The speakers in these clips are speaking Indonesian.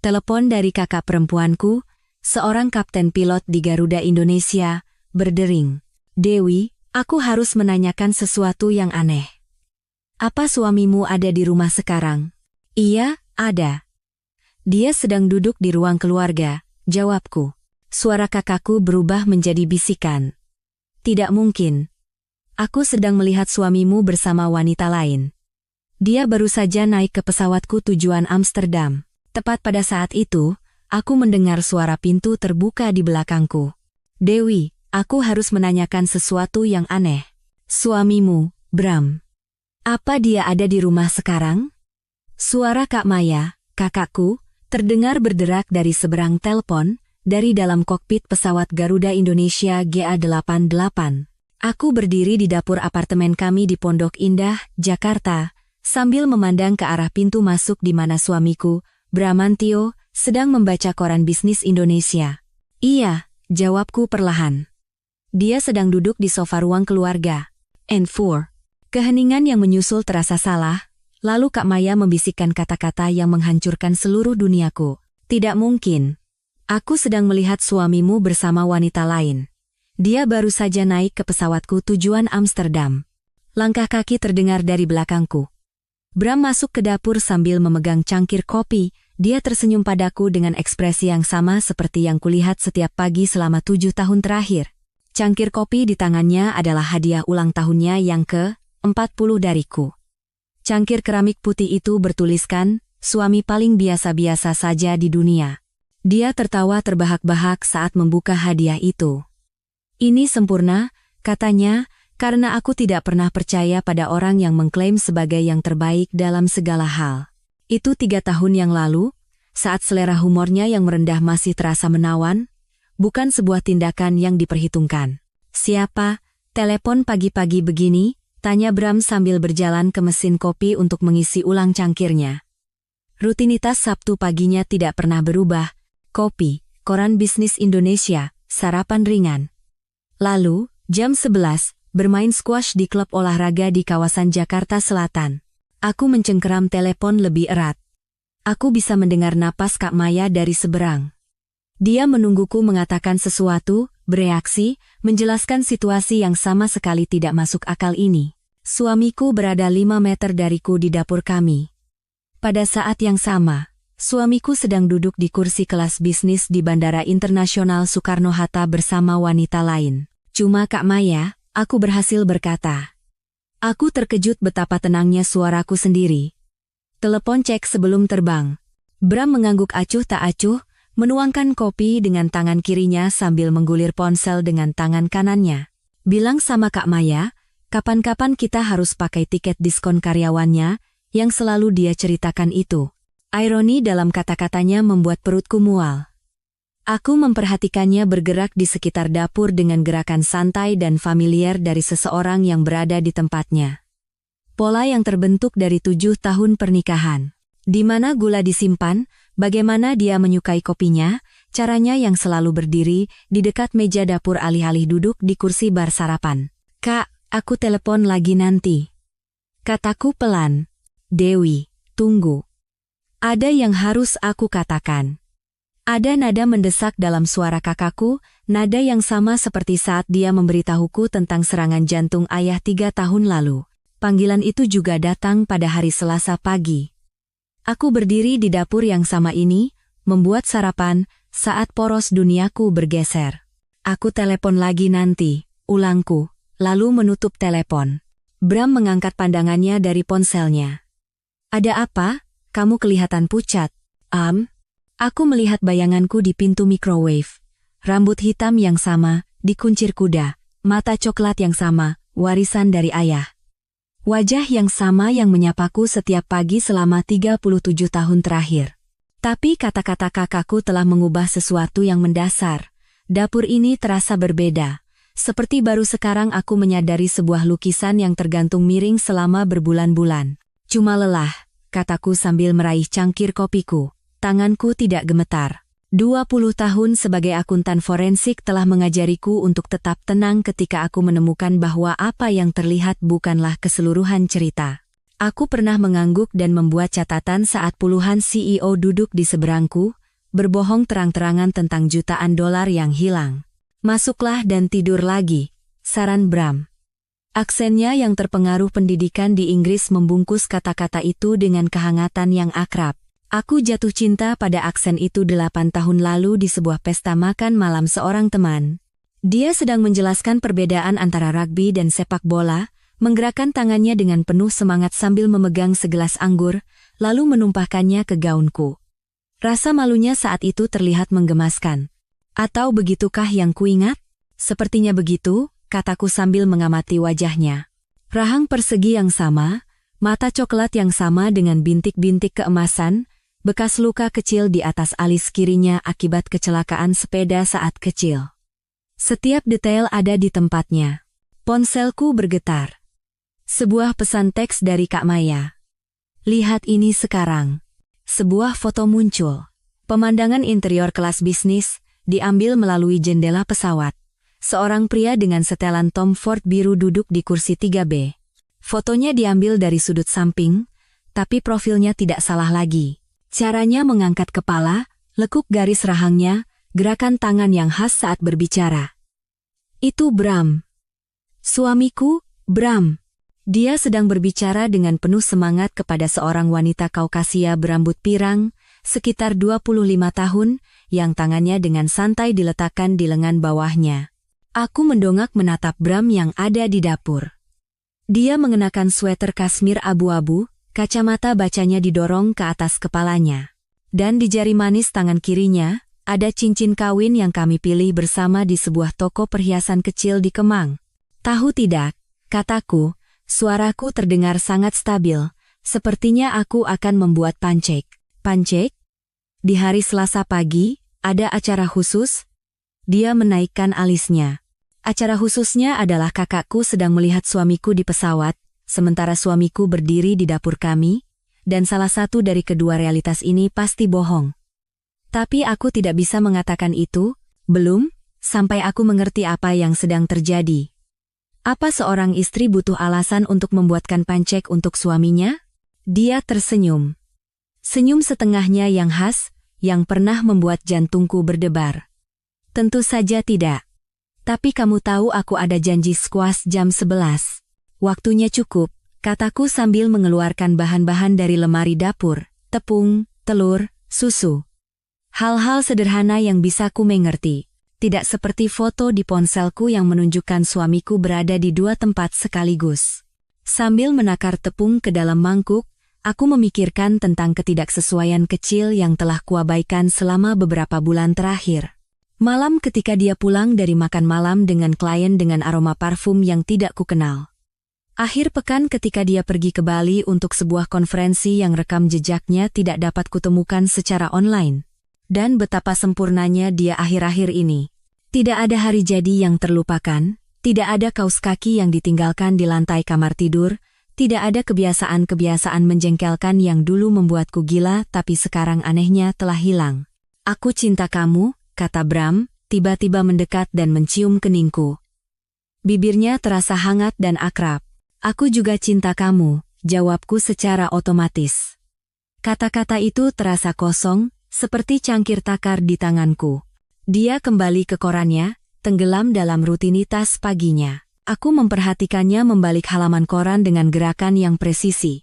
Telepon dari kakak perempuanku, seorang kapten pilot di Garuda Indonesia, berdering. Dewi, aku harus menanyakan sesuatu yang aneh. Apa suamimu ada di rumah sekarang? Iya, ada. Dia sedang duduk di ruang keluarga, jawabku. Suara kakakku berubah menjadi bisikan. Tidak mungkin. Aku sedang melihat suamimu bersama wanita lain. Dia baru saja naik ke pesawatku tujuan Amsterdam. Tepat pada saat itu, aku mendengar suara pintu terbuka di belakangku. Dewi, aku harus menanyakan sesuatu yang aneh. Suamimu, Bram. Apa dia ada di rumah sekarang? Suara Kak Maya, kakakku, terdengar berderak dari seberang telepon, dari dalam kokpit pesawat Garuda Indonesia GA88. Aku berdiri di dapur apartemen kami di Pondok Indah, Jakarta, sambil memandang ke arah pintu masuk di mana suamiku, Bramantio, sedang membaca koran bisnis Indonesia. Iya, jawabku perlahan. Dia sedang duduk di sofa ruang keluarga. N4. Keheningan yang menyusul terasa salah, lalu Kak Maya membisikkan kata-kata yang menghancurkan seluruh duniaku. Tidak mungkin. Aku sedang melihat suamimu bersama wanita lain. Dia baru saja naik ke pesawatku tujuan Amsterdam. Langkah kaki terdengar dari belakangku. Bram masuk ke dapur sambil memegang cangkir kopi. Dia tersenyum padaku dengan ekspresi yang sama seperti yang kulihat setiap pagi selama 7 tahun terakhir. Cangkir kopi di tangannya adalah hadiah ulang tahunnya yang ke-40 dariku. Cangkir keramik putih itu bertuliskan, suami paling biasa-biasa saja di dunia. Dia tertawa terbahak-bahak saat membuka hadiah itu. Ini sempurna, katanya, karena aku tidak pernah percaya pada orang yang mengklaim sebagai yang terbaik dalam segala hal. Itu 3 tahun yang lalu, saat selera humornya yang merendah masih terasa menawan, bukan sebuah tindakan yang diperhitungkan. Siapa? Telepon pagi-pagi begini? Tanya Bram sambil berjalan ke mesin kopi untuk mengisi ulang cangkirnya. Rutinitas Sabtu paginya tidak pernah berubah. Kopi, koran bisnis Indonesia, sarapan ringan. Lalu, jam 11, bermain squash di klub olahraga di kawasan Jakarta Selatan. Aku mencengkeram telepon lebih erat. Aku bisa mendengar napas Kak Maya dari seberang. Dia menungguku mengatakan sesuatu, bereaksi, menjelaskan situasi yang sama sekali tidak masuk akal ini. Suamiku berada 5 meter dariku di dapur kami. Pada saat yang sama, suamiku sedang duduk di kursi kelas bisnis di Bandara Internasional Soekarno-Hatta bersama wanita lain. Cuma Kak Maya, aku berhasil berkata. Aku terkejut betapa tenangnya suaraku sendiri. Telepon cek sebelum terbang. Bram mengangguk acuh tak acuh, menuangkan kopi dengan tangan kirinya sambil menggulir ponsel dengan tangan kanannya. Bilang sama Kak Maya, kapan-kapan kita harus pakai tiket diskon karyawannya, yang selalu dia ceritakan itu. Ironi dalam kata-katanya membuat perutku mual. Aku memperhatikannya bergerak di sekitar dapur dengan gerakan santai dan familiar dari seseorang yang berada di tempatnya. Pola yang terbentuk dari 7 tahun pernikahan. Di mana gula disimpan, bagaimana dia menyukai kopinya, caranya yang selalu berdiri di dekat meja dapur alih-alih duduk di kursi bar sarapan. Kak, aku telepon lagi nanti. Kataku pelan. Dewi, tunggu. Ada yang harus aku katakan. Ada nada mendesak dalam suara kakakku, nada yang sama seperti saat dia memberitahuku tentang serangan jantung ayah 3 tahun lalu. Panggilan itu juga datang pada hari Selasa pagi. Aku berdiri di dapur yang sama ini, membuat sarapan, saat poros duniaku bergeser. Aku telepon lagi nanti, ulangku, lalu menutup telepon. Bram mengangkat pandangannya dari ponselnya. Ada apa? Kamu kelihatan pucat. Aku melihat bayanganku di pintu microwave. Rambut hitam yang sama, dikuncir kuda. Mata coklat yang sama, warisan dari ayah. Wajah yang sama yang menyapaku setiap pagi selama 37 tahun terakhir. Tapi kata-kata kakakku telah mengubah sesuatu yang mendasar. Dapur ini terasa berbeda. Seperti baru sekarang aku menyadari sebuah lukisan yang tergantung miring selama berbulan-bulan. Cuma lelah, kataku sambil meraih cangkir kopiku. Tanganku tidak gemetar. 20 tahun sebagai akuntan forensik telah mengajariku untuk tetap tenang ketika aku menemukan bahwa apa yang terlihat bukanlah keseluruhan cerita. Aku pernah mengangguk dan membuat catatan saat puluhan CEO duduk di seberangku, berbohong terang-terangan tentang jutaan dolar yang hilang. Masuklah dan tidur lagi, saran Bram. Aksennya yang terpengaruh pendidikan di Inggris membungkus kata-kata itu dengan kehangatan yang akrab. Aku jatuh cinta pada aksen itu 8 tahun lalu di sebuah pesta makan malam seorang teman. Dia sedang menjelaskan perbedaan antara rugby dan sepak bola, menggerakkan tangannya dengan penuh semangat sambil memegang segelas anggur, lalu menumpahkannya ke gaunku. Rasa malunya saat itu terlihat menggemaskan. Atau begitukah yang kuingat? Sepertinya begitu, kataku sambil mengamati wajahnya. Rahang persegi yang sama, mata coklat yang sama dengan bintik-bintik keemasan, bekas luka kecil di atas alis kirinya akibat kecelakaan sepeda saat kecil. Setiap detail ada di tempatnya. Ponselku bergetar. Sebuah pesan teks dari Kak Maya. Lihat ini sekarang. Sebuah foto muncul. Pemandangan interior kelas bisnis, diambil melalui jendela pesawat. Seorang pria dengan setelan Tom Ford biru duduk di kursi 3B. Fotonya diambil dari sudut samping, tapi profilnya tidak salah lagi. Caranya mengangkat kepala, lekuk garis rahangnya, gerakan tangan yang khas saat berbicara. Itu Bram. Suamiku, Bram. Dia sedang berbicara dengan penuh semangat kepada seorang wanita Kaukasia berambut pirang, sekitar 25 tahun, yang tangannya dengan santai diletakkan di lengan bawahnya. Aku mendongak menatap Bram yang ada di dapur. Dia mengenakan sweater kasmir abu-abu, kacamata bacanya didorong ke atas kepalanya. Dan di jari manis tangan kirinya, ada cincin kawin yang kami pilih bersama di sebuah toko perhiasan kecil di Kemang. Tahu tidak, kataku, suaraku terdengar sangat stabil, sepertinya aku akan membuat pancake. Pancake? Di hari Selasa pagi, ada acara khusus? Dia menaikkan alisnya. Acara khususnya adalah kakakku sedang melihat suamiku di pesawat, sementara suamiku berdiri di dapur kami, dan salah satu dari kedua realitas ini pasti bohong. Tapi aku tidak bisa mengatakan itu, belum, sampai aku mengerti apa yang sedang terjadi. Apa seorang istri butuh alasan untuk membuatkan pancake untuk suaminya? Dia tersenyum. Senyum setengahnya yang khas, yang pernah membuat jantungku berdebar. Tentu saja tidak. Tapi kamu tahu aku ada janji squash jam 11. Waktunya cukup, kataku sambil mengeluarkan bahan-bahan dari lemari dapur, tepung, telur, susu. Hal-hal sederhana yang bisa ku mengerti. Tidak seperti foto di ponselku yang menunjukkan suamiku berada di dua tempat sekaligus. Sambil menakar tepung ke dalam mangkuk, aku memikirkan tentang ketidaksesuaian kecil yang telah kuabaikan selama beberapa bulan terakhir. Malam ketika dia pulang dari makan malam dengan klien dengan aroma parfum yang tidak kukenal. Akhir pekan ketika dia pergi ke Bali untuk sebuah konferensi yang rekam jejaknya tidak dapat kutemukan secara online. Dan betapa sempurnanya dia akhir-akhir ini. Tidak ada hari jadi yang terlupakan, tidak ada kaos kaki yang ditinggalkan di lantai kamar tidur, tidak ada kebiasaan-kebiasaan menjengkelkan yang dulu membuatku gila tapi sekarang anehnya telah hilang. Aku cinta kamu, kata Bram, tiba-tiba mendekat dan mencium keningku. Bibirnya terasa hangat dan akrab. Aku juga cinta kamu, jawabku secara otomatis. Kata-kata itu terasa kosong, seperti cangkir takar di tanganku. Dia kembali ke korannya, tenggelam dalam rutinitas paginya. Aku memperhatikannya membalik halaman koran dengan gerakan yang presisi.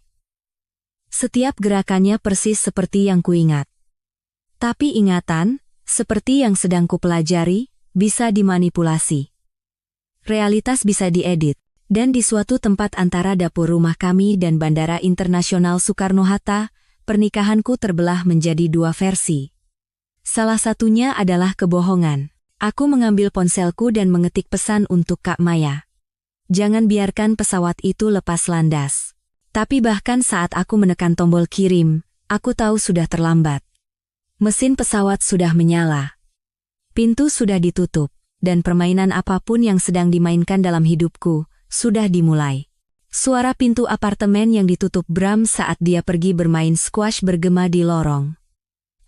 Setiap gerakannya persis seperti yang kuingat. Tapi ingatan, seperti yang sedang kupelajari, bisa dimanipulasi. Realitas bisa diedit. Dan di suatu tempat antara dapur rumah kami dan Bandara Internasional Soekarno-Hatta, pernikahanku terbelah menjadi dua versi. Salah satunya adalah kebohongan. Aku mengambil ponselku dan mengetik pesan untuk Kak Maya. Jangan biarkan pesawat itu lepas landas. Tapi bahkan saat aku menekan tombol kirim, aku tahu sudah terlambat. Mesin pesawat sudah menyala. Pintu sudah ditutup, dan permainan apapun yang sedang dimainkan dalam hidupku sudah dimulai. Suara pintu apartemen yang ditutup Bram saat dia pergi bermain squash bergema di lorong.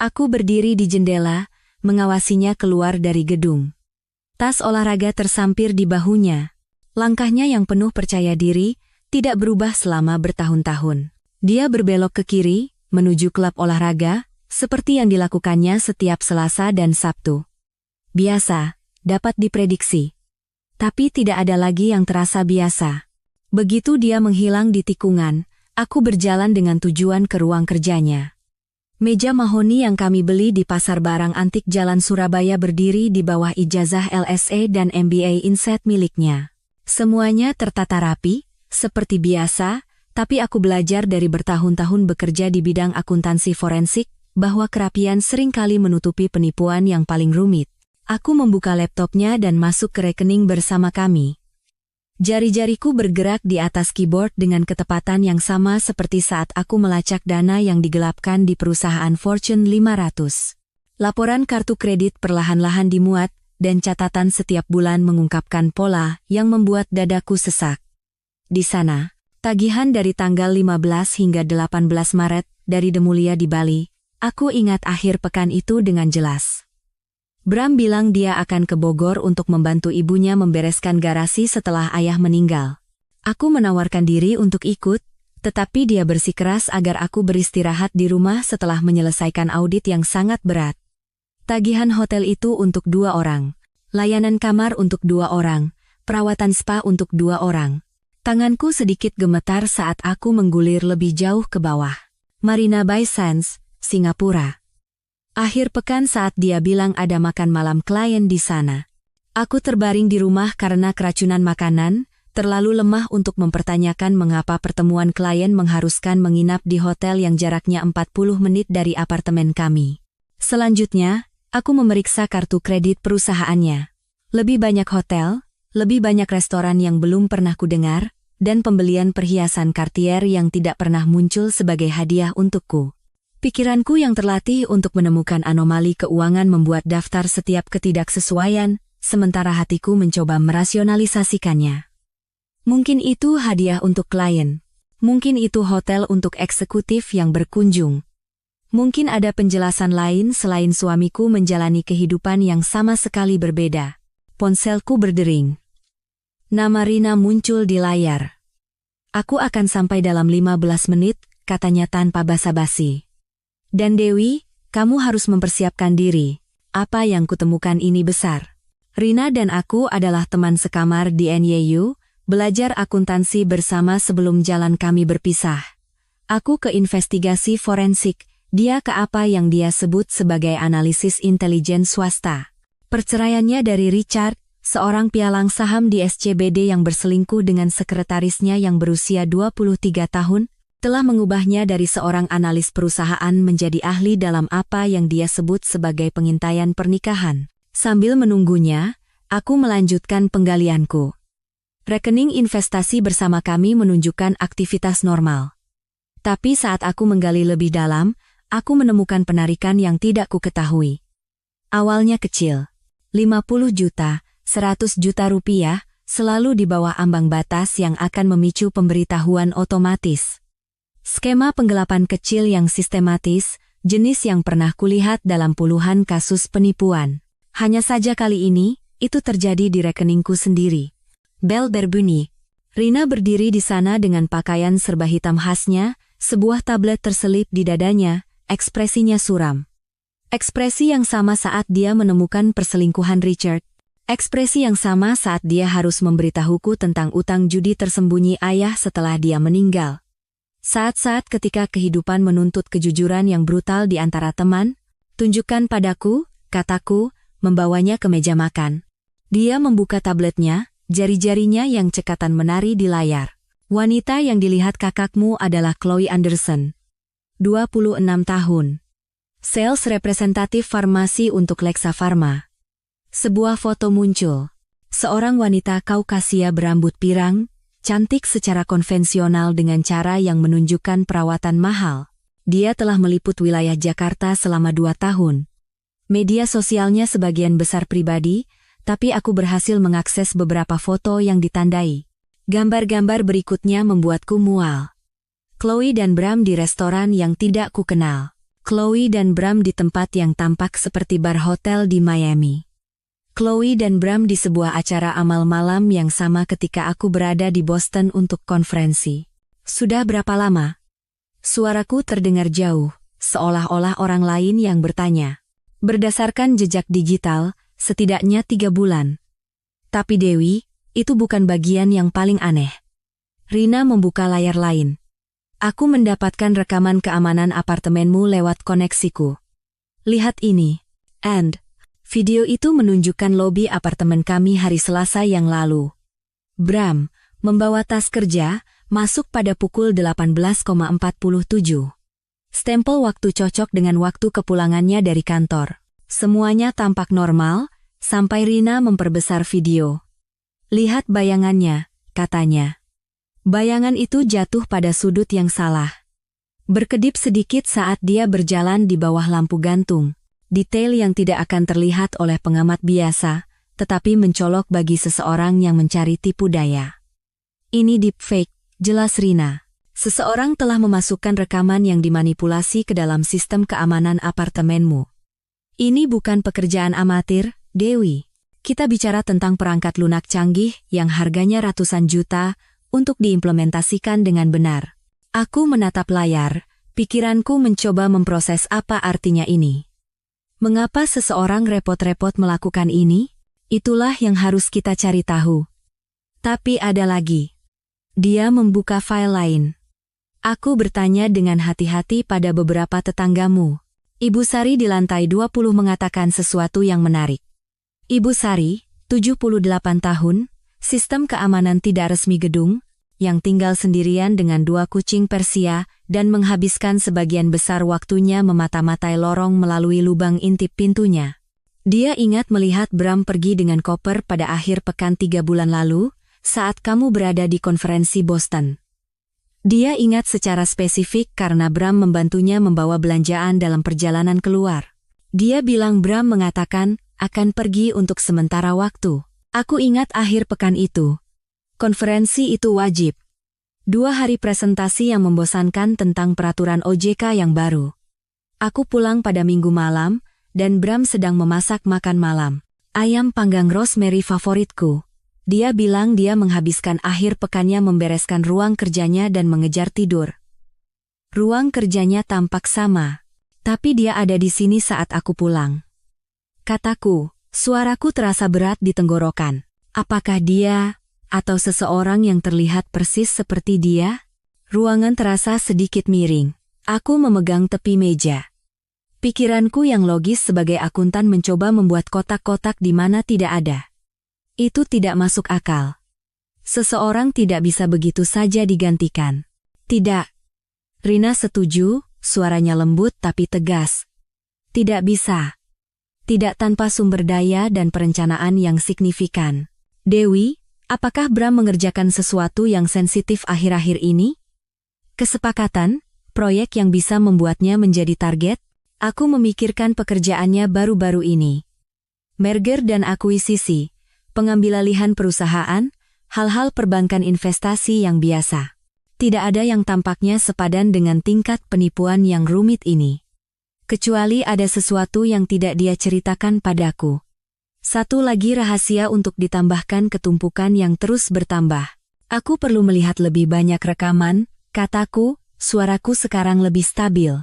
Aku berdiri di jendela, mengawasinya keluar dari gedung. Tas olahraga tersampir di bahunya. Langkahnya yang penuh percaya diri, tidak berubah selama bertahun-tahun. Dia berbelok ke kiri, menuju klub olahraga, seperti yang dilakukannya setiap Selasa dan Sabtu. Biasa, dapat diprediksi. Tapi tidak ada lagi yang terasa biasa. Begitu dia menghilang di tikungan, aku berjalan dengan tujuan ke ruang kerjanya. Meja mahoni yang kami beli di pasar barang antik Jalan Surabaya berdiri di bawah ijazah LSE dan MBA Inset miliknya. Semuanya tertata rapi, seperti biasa, tapi aku belajar dari bertahun-tahun bekerja di bidang akuntansi forensik, bahwa kerapian seringkali menutupi penipuan yang paling rumit. Aku membuka laptopnya dan masuk ke rekening bersama kami. Jari-jariku bergerak di atas keyboard dengan ketepatan yang sama seperti saat aku melacak dana yang digelapkan di perusahaan Fortune 500. Laporan kartu kredit perlahan-lahan dimuat, dan catatan setiap bulan mengungkapkan pola yang membuat dadaku sesak. Di sana, tagihan dari tanggal 15 hingga 18 Maret dari Demulia di Bali. Aku ingat akhir pekan itu dengan jelas. Bram bilang dia akan ke Bogor untuk membantu ibunya membereskan garasi setelah ayah meninggal. Aku menawarkan diri untuk ikut, tetapi dia bersikeras agar aku beristirahat di rumah setelah menyelesaikan audit yang sangat berat. Tagihan hotel itu untuk 2 orang, layanan kamar untuk 2 orang, perawatan spa untuk 2 orang. Tanganku sedikit gemetar saat aku menggulir lebih jauh ke bawah. Marina Bay Sands, Singapura. Akhir pekan saat dia bilang ada makan malam klien di sana. Aku terbaring di rumah karena keracunan makanan, terlalu lemah untuk mempertanyakan mengapa pertemuan klien mengharuskan menginap di hotel yang jaraknya 40 menit dari apartemen kami. Selanjutnya, aku memeriksa kartu kredit perusahaannya. Lebih banyak hotel, lebih banyak restoran yang belum pernah kudengar, dan pembelian perhiasan Cartier yang tidak pernah muncul sebagai hadiah untukku. Pikiranku yang terlatih untuk menemukan anomali keuangan membuat daftar setiap ketidaksesuaian, sementara hatiku mencoba merasionalisasikannya. Mungkin itu hadiah untuk klien. Mungkin itu hotel untuk eksekutif yang berkunjung. Mungkin ada penjelasan lain selain suamiku menjalani kehidupan yang sama sekali berbeda. Ponselku berdering. Nama Rina muncul di layar. Aku akan sampai dalam 15 menit, katanya tanpa basa-basi. Dan Dewi, kamu harus mempersiapkan diri. Apa yang kutemukan ini besar. Rina dan aku adalah teman sekamar di NYU, belajar akuntansi bersama sebelum jalan kami berpisah. Aku ke investigasi forensik, dia ke apa yang dia sebut sebagai analisis intelijen swasta. Perceraiannya dari Richard, seorang pialang saham di SCBD yang berselingkuh dengan sekretarisnya yang berusia 23 tahun, telah mengubahnya dari seorang analis perusahaan menjadi ahli dalam apa yang dia sebut sebagai pengintaian pernikahan. Sambil menunggunya, aku melanjutkan penggalianku. Rekening investasi bersama kami menunjukkan aktivitas normal. Tapi saat aku menggali lebih dalam, aku menemukan penarikan yang tidak kuketahui. Awalnya kecil, 50 juta, 100 juta rupiah, selalu di bawah ambang batas yang akan memicu pemberitahuan otomatis. Skema penggelapan kecil yang sistematis, jenis yang pernah kulihat dalam puluhan kasus penipuan. Hanya saja kali ini, itu terjadi di rekeningku sendiri. Bel berbunyi. Rina berdiri di sana dengan pakaian serba hitam khasnya, sebuah tablet terselip di dadanya, ekspresinya suram. Ekspresi yang sama saat dia menemukan perselingkuhan Richard. Ekspresi yang sama saat dia harus memberitahuku tentang utang judi tersembunyi ayah setelah dia meninggal. Saat-saat ketika kehidupan menuntut kejujuran yang brutal di antara teman, tunjukkan padaku, kataku, membawanya ke meja makan. Dia membuka tabletnya, jari-jarinya yang cekatan menari di layar. Wanita yang dilihat kakakmu adalah Chloe Anderson. 26 tahun. Sales representatif farmasi untuk Lexa Pharma. Sebuah foto muncul. Seorang wanita Kaukasia berambut pirang, cantik secara konvensional dengan cara yang menunjukkan perawatan mahal. Dia telah meliput wilayah Jakarta selama 2 tahun. Media sosialnya sebagian besar pribadi, tapi aku berhasil mengakses beberapa foto yang ditandai. Gambar-gambar berikutnya membuatku mual. Chloe dan Bram di restoran yang tidak kukenal. Chloe dan Bram di tempat yang tampak seperti bar hotel di Miami. Chloe dan Bram di sebuah acara amal malam yang sama ketika aku berada di Boston untuk konferensi. Sudah berapa lama? Suaraku terdengar jauh, seolah-olah orang lain yang bertanya. Berdasarkan jejak digital, setidaknya 3 bulan. Tapi Dewi, itu bukan bagian yang paling aneh. Rina membuka layar lain. Aku mendapatkan rekaman keamanan apartemenmu lewat koneksiku. Lihat ini. And, video itu menunjukkan lobi apartemen kami hari Selasa yang lalu. Bram, membawa tas kerja, masuk pada pukul 18,47. Stempel waktu cocok dengan waktu kepulangannya dari kantor. Semuanya tampak normal, sampai Rina memperbesar video. Lihat bayangannya, katanya. Bayangan itu jatuh pada sudut yang salah. Berkedip sedikit saat dia berjalan di bawah lampu gantung. Detail yang tidak akan terlihat oleh pengamat biasa, tetapi mencolok bagi seseorang yang mencari tipu daya. Ini deepfake, jelas Rina. Seseorang telah memasukkan rekaman yang dimanipulasi ke dalam sistem keamanan apartemenmu. Ini bukan pekerjaan amatir, Dewi. Kita bicara tentang perangkat lunak canggih yang harganya ratusan juta untuk diimplementasikan dengan benar. Aku menatap layar, pikiranku mencoba memproses apa artinya ini. Mengapa seseorang repot-repot melakukan ini? Itulah yang harus kita cari tahu. Tapi ada lagi. Dia membuka file lain. Aku bertanya dengan hati-hati pada beberapa tetanggamu. Ibu Sari di lantai 20 mengatakan sesuatu yang menarik. Ibu Sari, 78 tahun, sistem keamanan tidak resmi gedung, yang tinggal sendirian dengan 2 kucing Persia dan menghabiskan sebagian besar waktunya memata-matai lorong melalui lubang intip pintunya. Dia ingat melihat Bram pergi dengan koper pada akhir pekan 3 bulan lalu, saat kamu berada di konferensi Boston. Dia ingat secara spesifik karena Bram membantunya membawa belanjaan dalam perjalanan keluar. Dia bilang Bram mengatakan akan pergi untuk sementara waktu. Aku ingat akhir pekan itu. Konferensi itu wajib. 2 hari presentasi yang membosankan tentang peraturan OJK yang baru. Aku pulang pada Minggu malam, dan Bram sedang memasak makan malam. Ayam panggang rosemary favoritku. Dia bilang dia menghabiskan akhir pekannya membereskan ruang kerjanya dan mengejar tidur. Ruang kerjanya tampak sama, tapi dia ada di sini saat aku pulang. Kataku, suaraku terasa berat di tenggorokan. Apakah dia, atau seseorang yang terlihat persis seperti dia? Ruangan terasa sedikit miring. Aku memegang tepi meja. Pikiranku yang logis sebagai akuntan mencoba membuat kotak-kotak di mana tidak ada. Itu tidak masuk akal. Seseorang tidak bisa begitu saja digantikan. Tidak. Rina setuju, suaranya lembut tapi tegas. Tidak bisa. Tidak tanpa sumber daya dan perencanaan yang signifikan. Dewi, apakah Bram mengerjakan sesuatu yang sensitif akhir-akhir ini? Kesepakatan, proyek yang bisa membuatnya menjadi target? Aku memikirkan pekerjaannya baru-baru ini. Merger dan akuisisi. Pengambilalihan perusahaan, hal-hal perbankan investasi yang biasa. Tidak ada yang tampaknya sepadan dengan tingkat penipuan yang rumit ini. Kecuali ada sesuatu yang tidak dia ceritakan padaku. Satu lagi rahasia untuk ditambahkan ketumpukan yang terus bertambah. Aku perlu melihat lebih banyak rekaman, kataku, suaraku sekarang lebih stabil.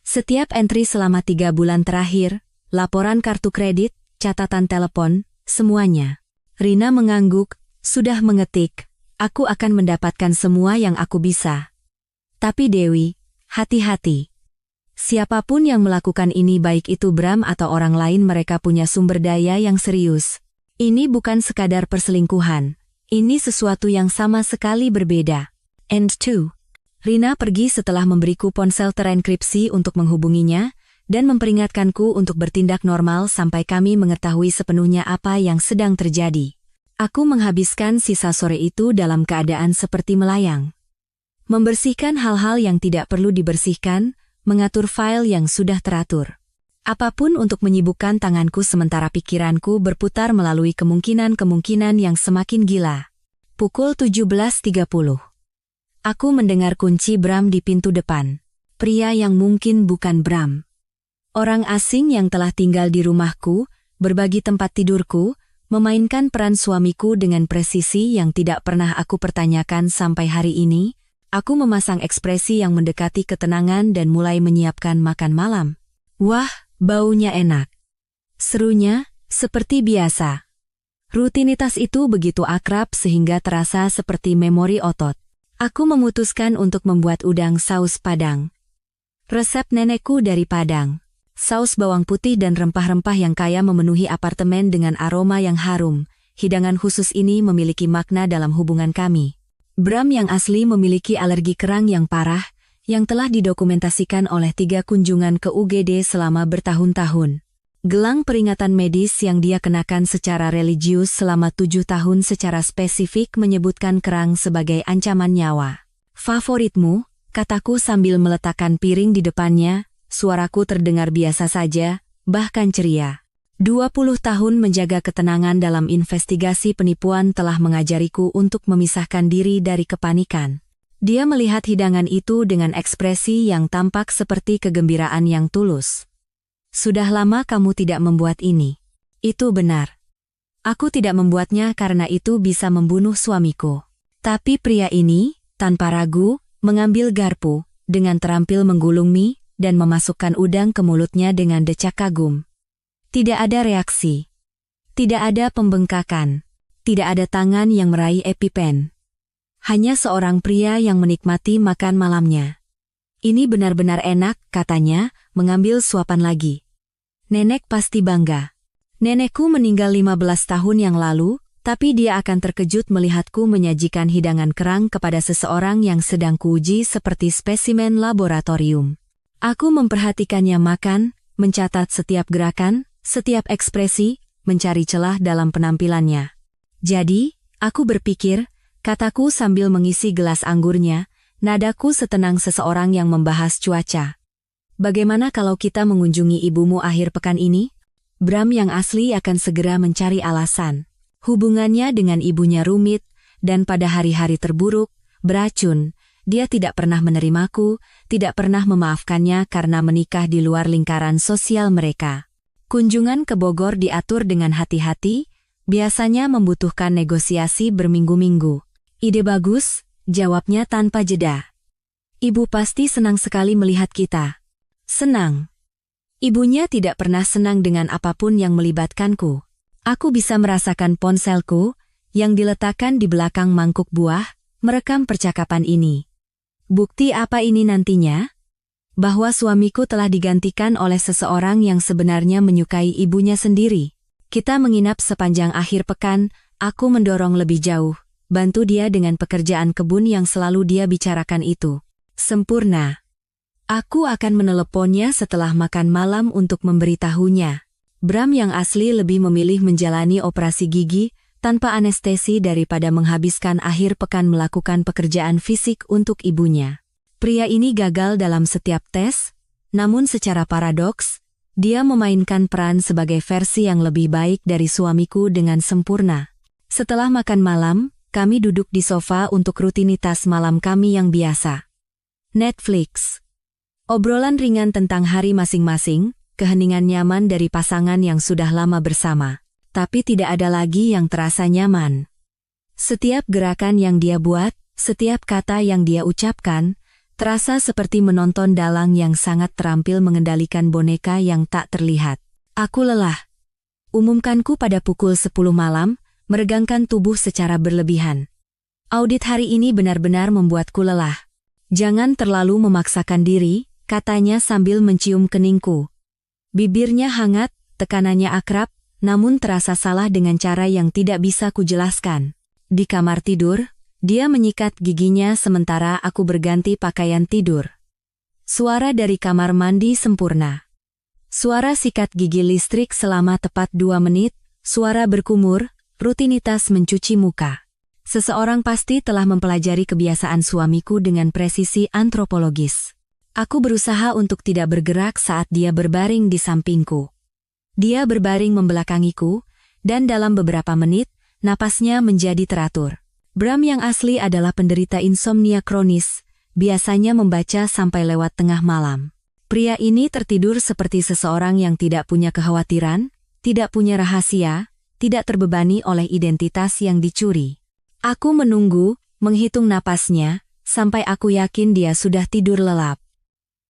Setiap entry selama 3 bulan terakhir, laporan kartu kredit, catatan telepon, semuanya. Rina mengangguk, sudah mengetik, aku akan mendapatkan semua yang aku bisa. Tapi Dewi, hati-hati. Siapapun yang melakukan ini baik itu Bram atau orang lain mereka punya sumber daya yang serius. Ini bukan sekadar perselingkuhan. Ini sesuatu yang sama sekali berbeda. And 2. Rina pergi setelah memberiku ponsel terenkripsi untuk menghubunginya, dan memperingatkanku untuk bertindak normal sampai kami mengetahui sepenuhnya apa yang sedang terjadi. Aku menghabiskan sisa sore itu dalam keadaan seperti melayang. Membersihkan hal-hal yang tidak perlu dibersihkan, mengatur file yang sudah teratur. Apapun untuk menyibukkan tanganku sementara pikiranku berputar melalui kemungkinan-kemungkinan yang semakin gila. Pukul 17.30. Aku mendengar kunci Bram di pintu depan. Pria yang mungkin bukan Bram. Orang asing yang telah tinggal di rumahku, berbagi tempat tidurku, memainkan peran suamiku dengan presisi yang tidak pernah aku pertanyakan sampai hari ini. Aku memasang ekspresi yang mendekati ketenangan dan mulai menyiapkan makan malam. Wah, baunya enak. Serunya, seperti biasa. Rutinitas itu begitu akrab sehingga terasa seperti memori otot. Aku memutuskan untuk membuat udang saus Padang. Resep nenekku dari Padang. Saus bawang putih dan rempah-rempah yang kaya memenuhi apartemen dengan aroma yang harum. Hidangan khusus ini memiliki makna dalam hubungan kami. Bram yang asli memiliki alergi kerang yang parah, yang telah didokumentasikan oleh 3 kunjungan ke UGD selama bertahun-tahun. Gelang peringatan medis yang dia kenakan secara religius selama 7 tahun secara spesifik menyebutkan kerang sebagai ancaman nyawa. Favoritmu, kataku sambil meletakkan piring di depannya, suaraku terdengar biasa saja, bahkan ceria. 20 tahun menjaga ketenangan dalam investigasi penipuan telah mengajariku untuk memisahkan diri dari kepanikan. Dia melihat hidangan itu dengan ekspresi yang tampak seperti kegembiraan yang tulus. Sudah lama kamu tidak membuat ini. Itu benar. Aku tidak membuatnya karena itu bisa membunuh suamiku. Tapi pria ini, tanpa ragu, mengambil garpu, dengan terampil menggulung mie, dan memasukkan udang ke mulutnya dengan decak kagum. Tidak ada reaksi. Tidak ada pembengkakan. Tidak ada tangan yang meraih EpiPen. Hanya seorang pria yang menikmati makan malamnya. Ini benar-benar enak, katanya, mengambil suapan lagi. Nenek pasti bangga. Nenekku meninggal 15 tahun yang lalu, tapi dia akan terkejut melihatku menyajikan hidangan kerang kepada seseorang yang sedang kuuji seperti spesimen laboratorium. Aku memperhatikannya makan, mencatat setiap gerakan, setiap ekspresi, mencari celah dalam penampilannya. Jadi, aku berpikir, kataku sambil mengisi gelas anggurnya, nadaku setenang seseorang yang membahas cuaca. Bagaimana kalau kita mengunjungi ibumu akhir pekan ini? Bram yang asli akan segera mencari alasan. Hubungannya dengan ibunya rumit, dan pada hari-hari terburuk, beracun. Dia tidak pernah menerimaku, tidak pernah memaafkannya karena menikah di luar lingkaran sosial mereka. Kunjungan ke Bogor diatur dengan hati-hati, biasanya membutuhkan negosiasi berminggu-minggu. Ide bagus, jawabnya tanpa jeda. Ibu pasti senang sekali melihat kita. Senang. Ibunya tidak pernah senang dengan apapun yang melibatkanku. Aku bisa merasakan ponselku, yang diletakkan di belakang mangkuk buah, merekam percakapan ini. Bukti apa ini nantinya? Bahwa suamiku telah digantikan oleh seseorang yang sebenarnya menyukai ibunya sendiri. Kita menginap sepanjang akhir pekan, aku mendorong lebih jauh, bantu dia dengan pekerjaan kebun yang selalu dia bicarakan itu. Sempurna. Aku akan meneleponnya setelah makan malam untuk memberitahunya. Bram yang asli lebih memilih menjalani operasi gigi tanpa anestesi daripada menghabiskan akhir pekan melakukan pekerjaan fisik untuk ibunya. Pria ini gagal dalam setiap tes, namun secara paradoks, dia memainkan peran sebagai versi yang lebih baik dari suamiku dengan sempurna. Setelah makan malam, kami duduk di sofa untuk rutinitas malam kami yang biasa. Netflix. Obrolan ringan tentang hari masing-masing, keheningan nyaman dari pasangan yang sudah lama bersama. Tapi tidak ada lagi yang terasa nyaman. Setiap gerakan yang dia buat, setiap kata yang dia ucapkan, terasa seperti menonton dalang yang sangat terampil mengendalikan boneka yang tak terlihat. Aku lelah. Umumkanku pada pukul 10 malam, meregangkan tubuh secara berlebihan. Audit hari ini benar-benar membuatku lelah. Jangan terlalu memaksakan diri, katanya sambil mencium keningku. Bibirnya hangat, tekanannya akrab, namun terasa salah dengan cara yang tidak bisa kujelaskan. Di kamar tidur, dia menyikat giginya sementara aku berganti pakaian tidur. Suara dari kamar mandi sempurna. Suara sikat gigi listrik selama tepat 2 menit, suara berkumur, rutinitas mencuci muka. Seseorang pasti telah mempelajari kebiasaan suamiku dengan presisi antropologis. Aku berusaha untuk tidak bergerak saat dia berbaring di sampingku. Dia berbaring membelakangiku, dan dalam beberapa menit, napasnya menjadi teratur. Bram yang asli adalah penderita insomnia kronis, biasanya membaca sampai lewat tengah malam. Pria ini tertidur seperti seseorang yang tidak punya kekhawatiran, tidak punya rahasia, tidak terbebani oleh identitas yang dicuri. Aku menunggu, menghitung napasnya, sampai aku yakin dia sudah tidur lelap.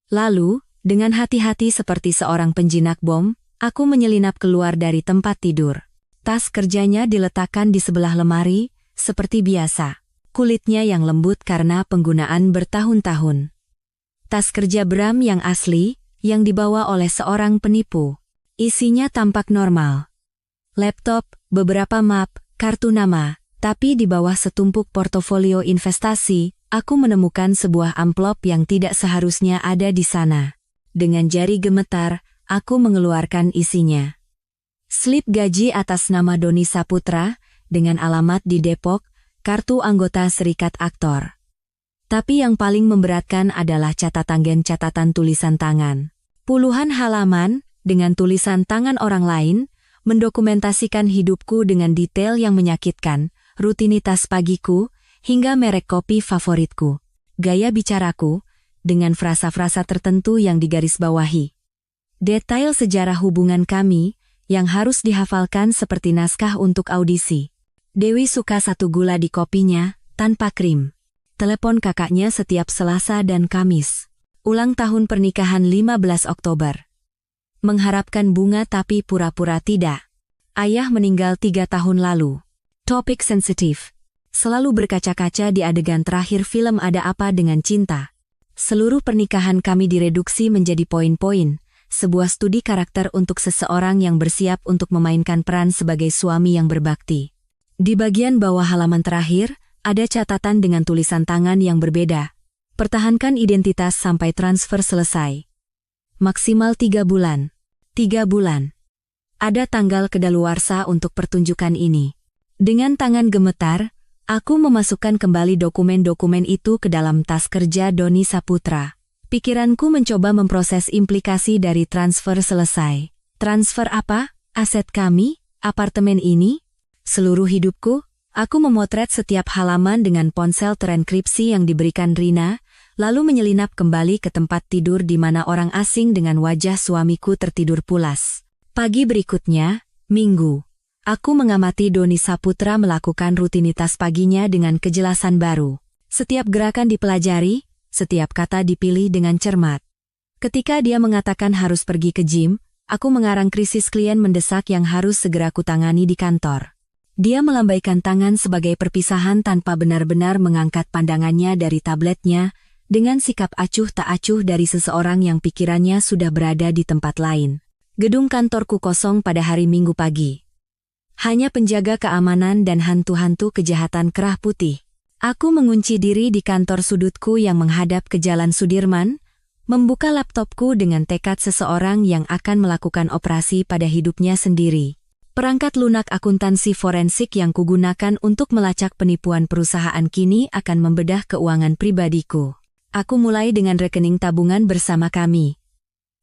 Lalu, dengan hati-hati seperti seorang penjinak bom, aku menyelinap keluar dari tempat tidur. Tas kerjanya diletakkan di sebelah lemari, seperti biasa. Kulitnya yang lembut karena penggunaan bertahun-tahun. Tas kerja Bram yang asli, yang dibawa oleh seorang penipu. Isinya tampak normal. Laptop, beberapa map, kartu nama, tapi di bawah setumpuk portofolio investasi, aku menemukan sebuah amplop yang tidak seharusnya ada di sana. Dengan jari gemetar, aku mengeluarkan isinya. Slip gaji atas nama Doni Saputra, dengan alamat di Depok, kartu anggota Serikat Aktor. Tapi yang paling memberatkan adalah catatan tulisan tangan. Puluhan halaman, dengan tulisan tangan orang lain, mendokumentasikan hidupku dengan detail yang menyakitkan, rutinitas pagiku, hingga merek kopi favoritku. Gaya bicaraku, dengan frasa-frasa tertentu yang digarisbawahi. Detail sejarah hubungan kami, yang harus dihafalkan seperti naskah untuk audisi. Dewi suka satu gula di kopinya, tanpa krim. Telepon kakaknya setiap Selasa dan Kamis. Ulang tahun pernikahan 15 Oktober. Mengharapkan bunga tapi pura-pura tidak. Ayah meninggal 3 tahun lalu. Topik sensitif. Selalu berkaca-kaca di adegan terakhir film Ada Apa Dengan Cinta. Seluruh pernikahan kami direduksi menjadi poin-poin, sebuah studi karakter untuk seseorang yang bersiap untuk memainkan peran sebagai suami yang berbakti. Di bagian bawah halaman terakhir, ada catatan dengan tulisan tangan yang berbeda. Pertahankan identitas sampai transfer selesai. Maksimal 3 bulan. 3 bulan. Ada tanggal kedaluarsa untuk pertunjukan ini. Dengan tangan gemetar, aku memasukkan kembali dokumen-dokumen itu ke dalam tas kerja Doni Saputra. Pikiranku mencoba memproses implikasi dari transfer selesai. Transfer apa? Aset kami? Apartemen ini? Seluruh hidupku, aku memotret setiap halaman dengan ponsel terenkripsi yang diberikan Rina, lalu menyelinap kembali ke tempat tidur di mana orang asing dengan wajah suamiku tertidur pulas. Pagi berikutnya, Minggu. Aku mengamati Doni Saputra melakukan rutinitas paginya dengan kejelasan baru. Setiap gerakan dipelajari, setiap kata dipilih dengan cermat. Ketika dia mengatakan harus pergi ke gym, aku mengarang krisis klien mendesak yang harus segera kutangani di kantor. Dia melambaikan tangan sebagai perpisahan tanpa benar-benar mengangkat pandangannya dari tabletnya, dengan sikap acuh tak acuh dari seseorang yang pikirannya sudah berada di tempat lain. Gedung kantorku kosong pada hari Minggu pagi. Hanya penjaga keamanan dan hantu-hantu kejahatan kerah putih. Aku mengunci diri di kantor sudutku yang menghadap ke Jalan Sudirman, membuka laptopku dengan tekad seseorang yang akan melakukan operasi pada hidupnya sendiri. Perangkat lunak akuntansi forensik yang kugunakan untuk melacak penipuan perusahaan kini akan membedah keuangan pribadiku. Aku mulai dengan rekening tabungan bersama kami.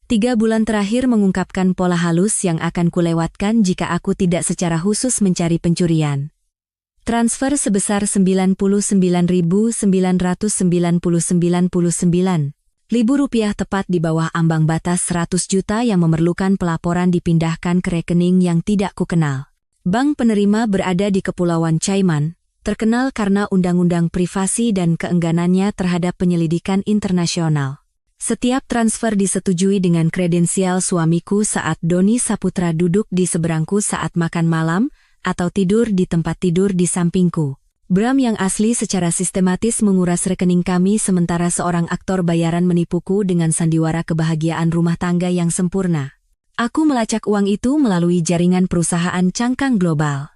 3 bulan terakhir mengungkapkan pola halus yang akan kulewatkan jika aku tidak secara khusus mencari pencurian. Transfer sebesar 99.999 ribu rupiah tepat di bawah ambang batas 100 juta yang memerlukan pelaporan dipindahkan ke rekening yang tidak kukenal. Bank penerima berada di Kepulauan Cayman, terkenal karena undang-undang privasi dan keengganannya terhadap penyelidikan internasional. Setiap transfer disetujui dengan kredensial suamiku saat Doni Saputra duduk di seberangku saat makan malam, atau tidur di tempat tidur di sampingku. Bram yang asli secara sistematis menguras rekening kami sementara seorang aktor bayaran menipuku dengan sandiwara kebahagiaan rumah tangga yang sempurna. Aku melacak uang itu melalui jaringan perusahaan cangkang global.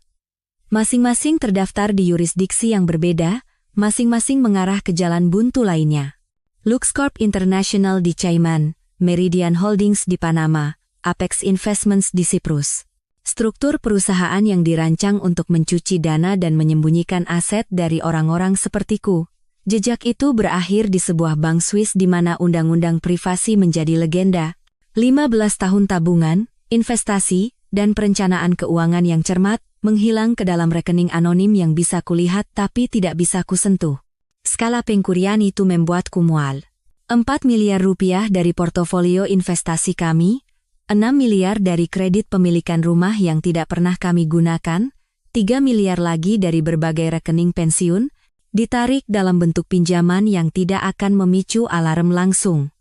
Masing-masing terdaftar di yurisdiksi yang berbeda, masing-masing mengarah ke jalan buntu lainnya. LuxCorp International di Cayman, Meridian Holdings di Panama, Apex Investments di Siprus. Struktur perusahaan yang dirancang untuk mencuci dana dan menyembunyikan aset dari orang-orang sepertiku. Jejak itu berakhir di sebuah bank Swiss di mana undang-undang privasi menjadi legenda. 15 tahun tabungan, investasi, dan perencanaan keuangan yang cermat, menghilang ke dalam rekening anonim yang bisa kulihat tapi tidak bisa kusentuh. Skala pencurian itu membuatku mual. 4 miliar rupiah dari portofolio investasi kami, 6 miliar dari kredit pemilikan rumah yang tidak pernah kami gunakan, 3 miliar lagi dari berbagai rekening pensiun, ditarik dalam bentuk pinjaman yang tidak akan memicu alarm langsung.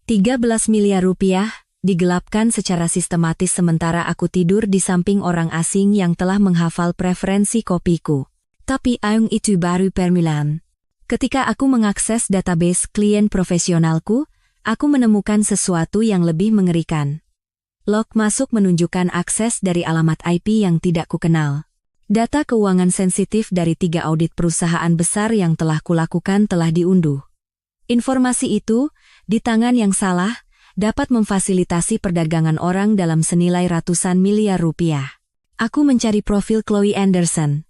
13 miliar rupiah digelapkan secara sistematis sementara aku tidur di samping orang asing yang telah menghafal preferensi kopiku. Tapi ayung itu baru permulaan. Ketika aku mengakses database klien profesionalku, aku menemukan sesuatu yang lebih mengerikan. Log masuk menunjukkan akses dari alamat IP yang tidak kukenal. Data keuangan sensitif dari 3 audit perusahaan besar yang telah kulakukan telah diunduh. Informasi itu, di tangan yang salah, dapat memfasilitasi perdagangan orang dalam senilai ratusan miliar rupiah. Aku mencari profil Chloe Anderson.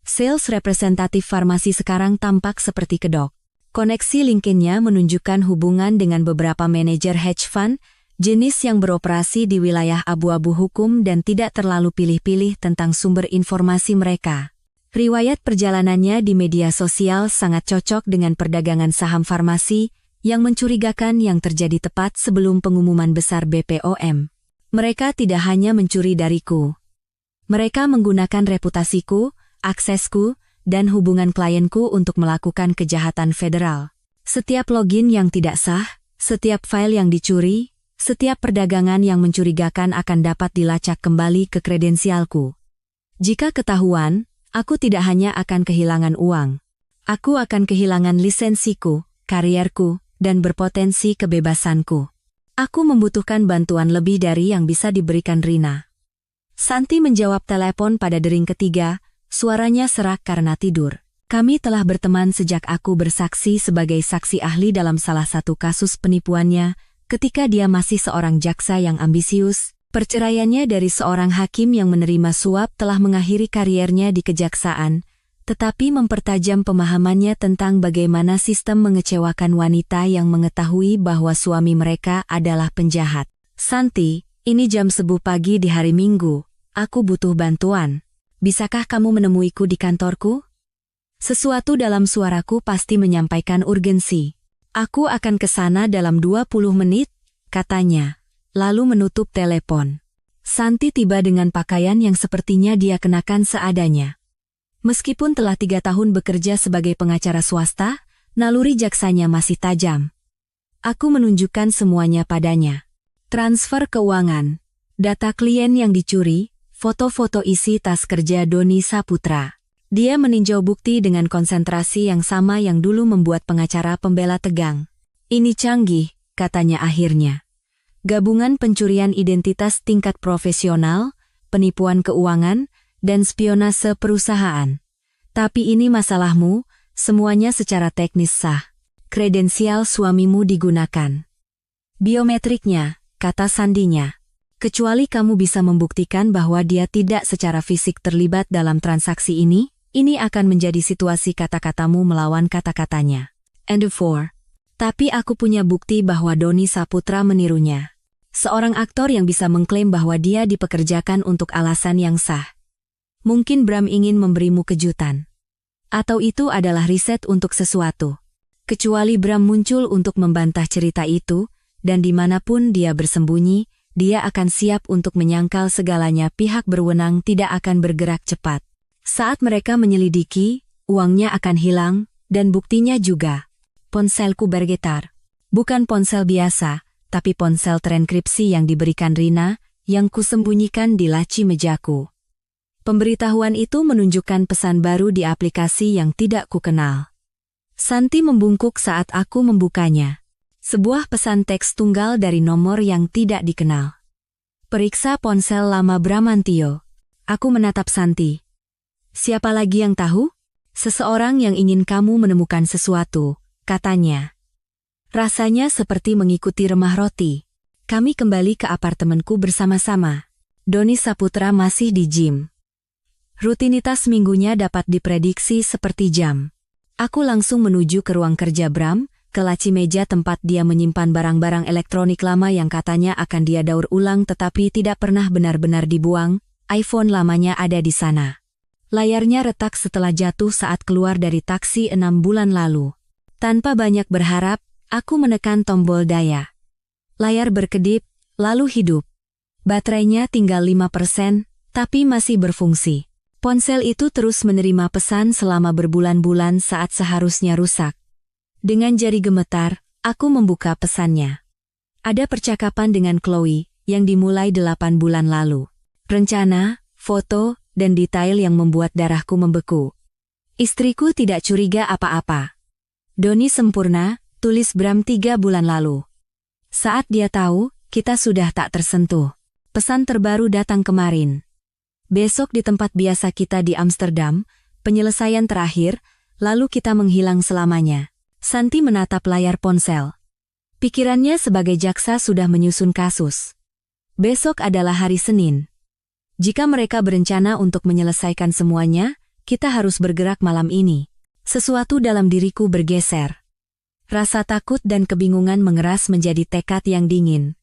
Sales representatif farmasi sekarang tampak seperti kedok. Koneksi LinkedIn-nya menunjukkan hubungan dengan beberapa manajer hedge fund, jenis yang beroperasi di wilayah abu-abu hukum dan tidak terlalu pilih-pilih tentang sumber informasi mereka. Riwayat perjalanannya di media sosial sangat cocok dengan perdagangan saham farmasi, yang mencurigakan yang terjadi tepat sebelum pengumuman besar BPOM. Mereka tidak hanya mencuri dariku. Mereka menggunakan reputasiku, aksesku, dan hubungan klienku untuk melakukan kejahatan federal. Setiap login yang tidak sah, setiap file yang dicuri, setiap perdagangan yang mencurigakan akan dapat dilacak kembali ke kredensialku. Jika ketahuan, aku tidak hanya akan kehilangan uang. Aku akan kehilangan lisensiku, karierku, dan berpotensi kebebasanku. Aku membutuhkan bantuan lebih dari yang bisa diberikan Rina. Santi menjawab telepon pada dering ketiga, suaranya serak karena tidur. Kami telah berteman sejak aku bersaksi sebagai saksi ahli dalam salah satu kasus penipuannya, ketika dia masih seorang jaksa yang ambisius. Perceraiannya dari seorang hakim yang menerima suap telah mengakhiri kariernya di kejaksaan, tetapi mempertajam pemahamannya tentang bagaimana sistem mengecewakan wanita yang mengetahui bahwa suami mereka adalah penjahat. Santi, ini jam 10 pagi di hari Minggu. Aku butuh bantuan. Bisakah kamu menemuiku di kantorku? Sesuatu dalam suaraku pasti menyampaikan urgensi. Aku akan ke sana dalam 20 menit, katanya. Lalu menutup telepon. Santi tiba dengan pakaian yang sepertinya dia kenakan seadanya. Meskipun telah 3 tahun bekerja sebagai pengacara swasta, naluri jaksanya masih tajam. Aku menunjukkan semuanya padanya. Transfer keuangan, data klien yang dicuri, foto-foto isi tas kerja Doni Saputra. Dia meninjau bukti dengan konsentrasi yang sama yang dulu membuat pengacara pembela tegang. Ini canggih, katanya akhirnya. Gabungan pencurian identitas tingkat profesional, penipuan keuangan, dan spionase perusahaan. Tapi ini masalahmu, semuanya secara teknis sah. Kredensial suamimu digunakan. Biometriknya, kata sandinya. Kecuali kamu bisa membuktikan bahwa dia tidak secara fisik terlibat dalam transaksi ini akan menjadi situasi kata-katamu melawan kata-katanya. And 4. Tapi aku punya bukti bahwa Doni Saputra menirunya. Seorang aktor yang bisa mengklaim bahwa dia dipekerjakan untuk alasan yang sah. Mungkin Bram ingin memberimu kejutan. Atau itu adalah riset untuk sesuatu. Kecuali Bram muncul untuk membantah cerita itu, dan dimanapun dia bersembunyi, dia akan siap untuk menyangkal segalanya. Pihak berwenang tidak akan bergerak cepat. Saat mereka menyelidiki, uangnya akan hilang, dan buktinya juga. Ponselku bergetar. Bukan ponsel biasa, tapi ponsel terenkripsi yang diberikan Rina, yang kusembunyikan di laci mejaku. Pemberitahuan itu menunjukkan pesan baru di aplikasi yang tidak kukenal. Santi membungkuk saat aku membukanya. Sebuah pesan teks tunggal dari nomor yang tidak dikenal. Periksa ponsel lama Bramantio. Aku menatap Santi. Siapa lagi yang tahu? Seseorang yang ingin kamu menemukan sesuatu, katanya. Rasanya seperti mengikuti remah roti. Kami kembali ke apartemenku bersama-sama. Doni Saputra masih di gym. Rutinitas minggunya dapat diprediksi seperti jam. Aku langsung menuju ke ruang kerja Bram, ke laci meja tempat dia menyimpan barang-barang elektronik lama yang katanya akan dia daur ulang tetapi tidak pernah benar-benar dibuang. iPhone lamanya ada di sana. Layarnya retak setelah jatuh saat keluar dari taksi 6 bulan lalu. Tanpa banyak berharap, aku menekan tombol daya. Layar berkedip, lalu hidup. Baterainya tinggal 5%, tapi masih berfungsi. Ponsel itu terus menerima pesan selama berbulan-bulan saat seharusnya rusak. Dengan jari gemetar, aku membuka pesannya. Ada percakapan dengan Chloe yang dimulai 8 bulan lalu. Rencana, foto, dan detail yang membuat darahku membeku. Istriku tidak curiga apa-apa. Doni sempurna, tulis Bram 3 bulan lalu. Saat dia tahu, kita sudah tak tersentuh. Pesan terbaru datang kemarin. Besok di tempat biasa kita di Amsterdam, penyelesaian terakhir, lalu kita menghilang selamanya. Santi menatap layar ponsel. Pikirannya sebagai jaksa sudah menyusun kasus. Besok adalah hari Senin. Jika mereka berencana untuk menyelesaikan semuanya, kita harus bergerak malam ini. Sesuatu dalam diriku bergeser. Rasa takut dan kebingungan mengeras menjadi tekad yang dingin.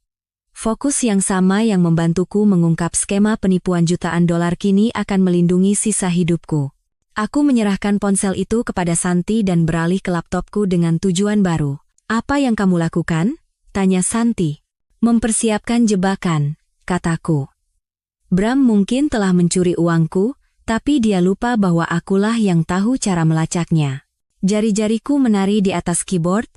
Fokus yang sama yang membantuku mengungkap skema penipuan jutaan dolar kini akan melindungi sisa hidupku. Aku menyerahkan ponsel itu kepada Santi dan beralih ke laptopku dengan tujuan baru. Apa yang kamu lakukan? Tanya Santi. Mempersiapkan jebakan, kataku. Bram mungkin telah mencuri uangku, tapi dia lupa bahwa akulah yang tahu cara melacaknya. Jari-jariku menari di atas keyboard,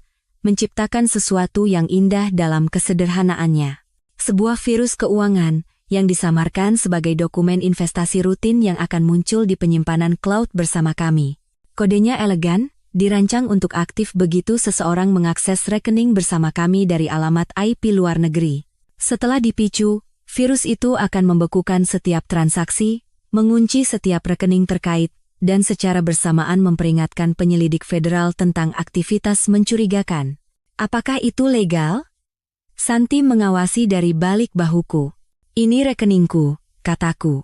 menciptakan sesuatu yang indah dalam kesederhanaannya. Sebuah virus keuangan yang disamarkan sebagai dokumen investasi rutin yang akan muncul di penyimpanan cloud bersama kami. Kodenya elegan, dirancang untuk aktif begitu seseorang mengakses rekening bersama kami dari alamat IP luar negeri. Setelah dipicu, virus itu akan membekukan setiap transaksi, mengunci setiap rekening terkait, dan secara bersamaan memperingatkan penyelidik federal tentang aktivitas mencurigakan. Apakah itu legal? Santi mengawasi dari balik bahuku. Ini rekeningku, kataku.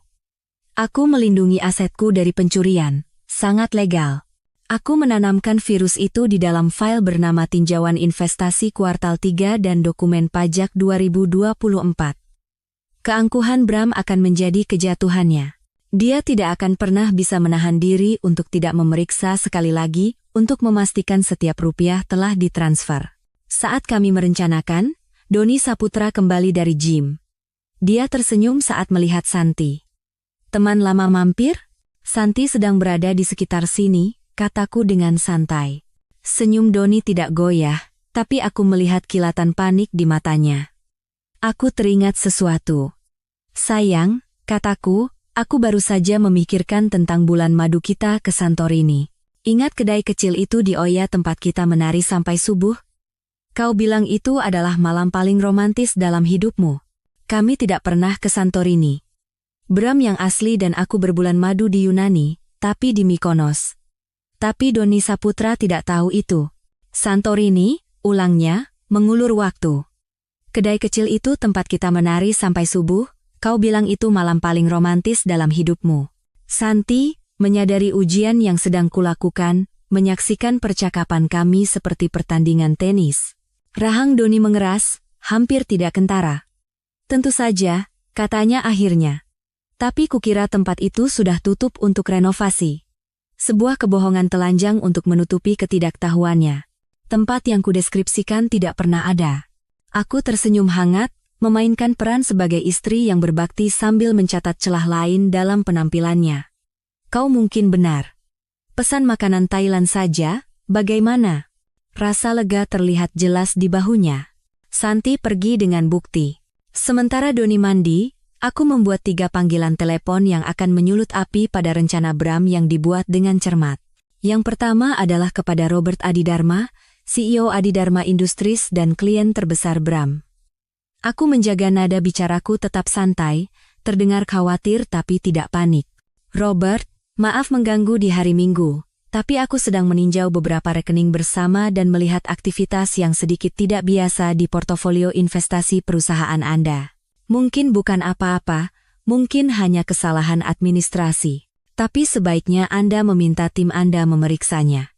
Aku melindungi asetku dari pencurian, sangat legal. Aku menanamkan virus itu di dalam file bernama Tinjauan Investasi Kuartal 3 dan Dokumen Pajak 2024. Keangkuhan Bram akan menjadi kejatuhannya. Dia tidak akan pernah bisa menahan diri untuk tidak memeriksa sekali lagi untuk memastikan setiap rupiah telah ditransfer. Saat kami merencanakan, Doni Saputra kembali dari gym. Dia tersenyum saat melihat Santi. Teman lama mampir? Santi sedang berada di sekitar sini, kataku dengan santai. Senyum Doni tidak goyah, tapi aku melihat kilatan panik di matanya. Aku teringat sesuatu. Sayang, kataku, aku baru saja memikirkan tentang bulan madu kita ke Santorini. Ingat kedai kecil itu di Oya tempat kita menari sampai subuh? Kau bilang itu adalah malam paling romantis dalam hidupmu. Kami tidak pernah ke Santorini. Bram yang asli dan aku berbulan madu di Yunani, tapi di Mykonos. Tapi Doni Saputra tidak tahu itu. Santorini, ulangnya, mengulur waktu. Kedai kecil itu tempat kita menari sampai subuh, kau bilang itu malam paling romantis dalam hidupmu. Santi, menyadari ujian yang sedang kulakukan, menyaksikan percakapan kami seperti pertandingan tenis. Rahang Doni mengeras, hampir tidak kentara. Tentu saja, katanya akhirnya. Tapi kukira tempat itu sudah tutup untuk renovasi. Sebuah kebohongan telanjang untuk menutupi ketidaktahuannya. Tempat yang kudeskripsikan tidak pernah ada. Aku tersenyum hangat, memainkan peran sebagai istri yang berbakti sambil mencatat celah lain dalam penampilannya. Kau mungkin benar. Pesan makanan Thailand saja, bagaimana? Rasa lega terlihat jelas di bahunya. Santi pergi dengan bukti. Sementara Doni mandi, aku membuat 3 panggilan telepon yang akan menyulut api pada rencana Bram yang dibuat dengan cermat. Yang pertama adalah kepada Robert Adidharma, CEO Adidharma Industries dan klien terbesar Bram. Aku menjaga nada bicaraku tetap santai, terdengar khawatir tapi tidak panik. Robert, maaf mengganggu di hari Minggu. Tapi aku sedang meninjau beberapa rekening bersama dan melihat aktivitas yang sedikit tidak biasa di portofolio investasi perusahaan Anda. Mungkin bukan apa-apa, mungkin hanya kesalahan administrasi. Tapi sebaiknya Anda meminta tim Anda memeriksanya.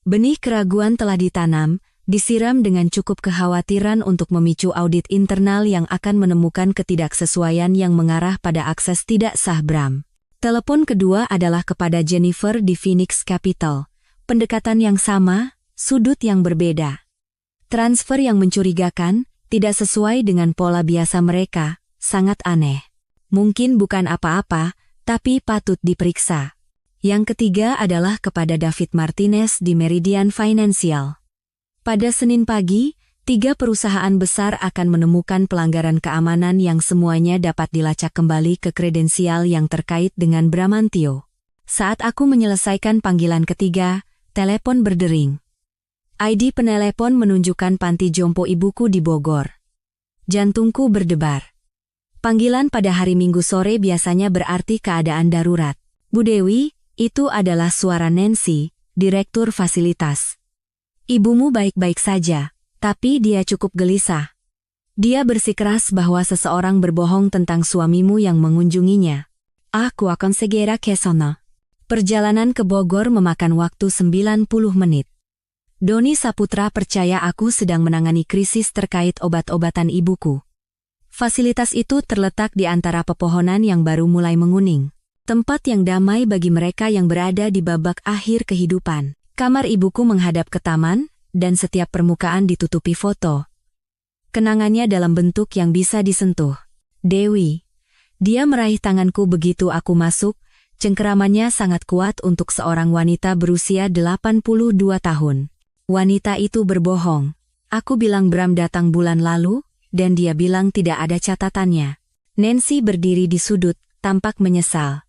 Benih keraguan telah ditanam, disiram dengan cukup kekhawatiran untuk memicu audit internal yang akan menemukan ketidaksesuaian yang mengarah pada akses tidak sah Bram. Telepon kedua adalah kepada Jennifer di Phoenix Capital. Pendekatan yang sama, sudut yang berbeda. Transfer yang mencurigakan, tidak sesuai dengan pola biasa mereka, sangat aneh. Mungkin bukan apa-apa, tapi patut diperiksa. Yang ketiga adalah kepada David Martinez di Meridian Financial. Pada Senin pagi, 3 perusahaan besar akan menemukan pelanggaran keamanan yang semuanya dapat dilacak kembali ke kredensial yang terkait dengan Bramantio. Saat aku menyelesaikan panggilan ketiga, telepon berdering. ID penelepon menunjukkan panti jompo ibuku di Bogor. Jantungku berdebar. Panggilan pada hari Minggu sore biasanya berarti keadaan darurat. Bu Dewi, itu adalah suara Nancy, direktur fasilitas. Ibumu baik-baik saja. Tapi dia cukup gelisah. Dia bersikeras bahwa seseorang berbohong tentang suamimu yang mengunjunginya. Aku akan segera ke sana. Perjalanan ke Bogor memakan waktu 90 menit. Doni Saputra percaya aku sedang menangani krisis terkait obat-obatan ibuku. Fasilitas itu terletak di antara pepohonan yang baru mulai menguning. Tempat yang damai bagi mereka yang berada di babak akhir kehidupan. Kamar ibuku menghadap ke taman, dan setiap permukaan ditutupi foto. Kenangannya dalam bentuk yang bisa disentuh. Dewi. Dia meraih tanganku begitu aku masuk, cengkeramannya sangat kuat untuk seorang wanita berusia 82 tahun. Wanita itu berbohong. Aku bilang Bram datang bulan lalu, dan dia bilang tidak ada catatannya. Nancy berdiri di sudut, tampak menyesal.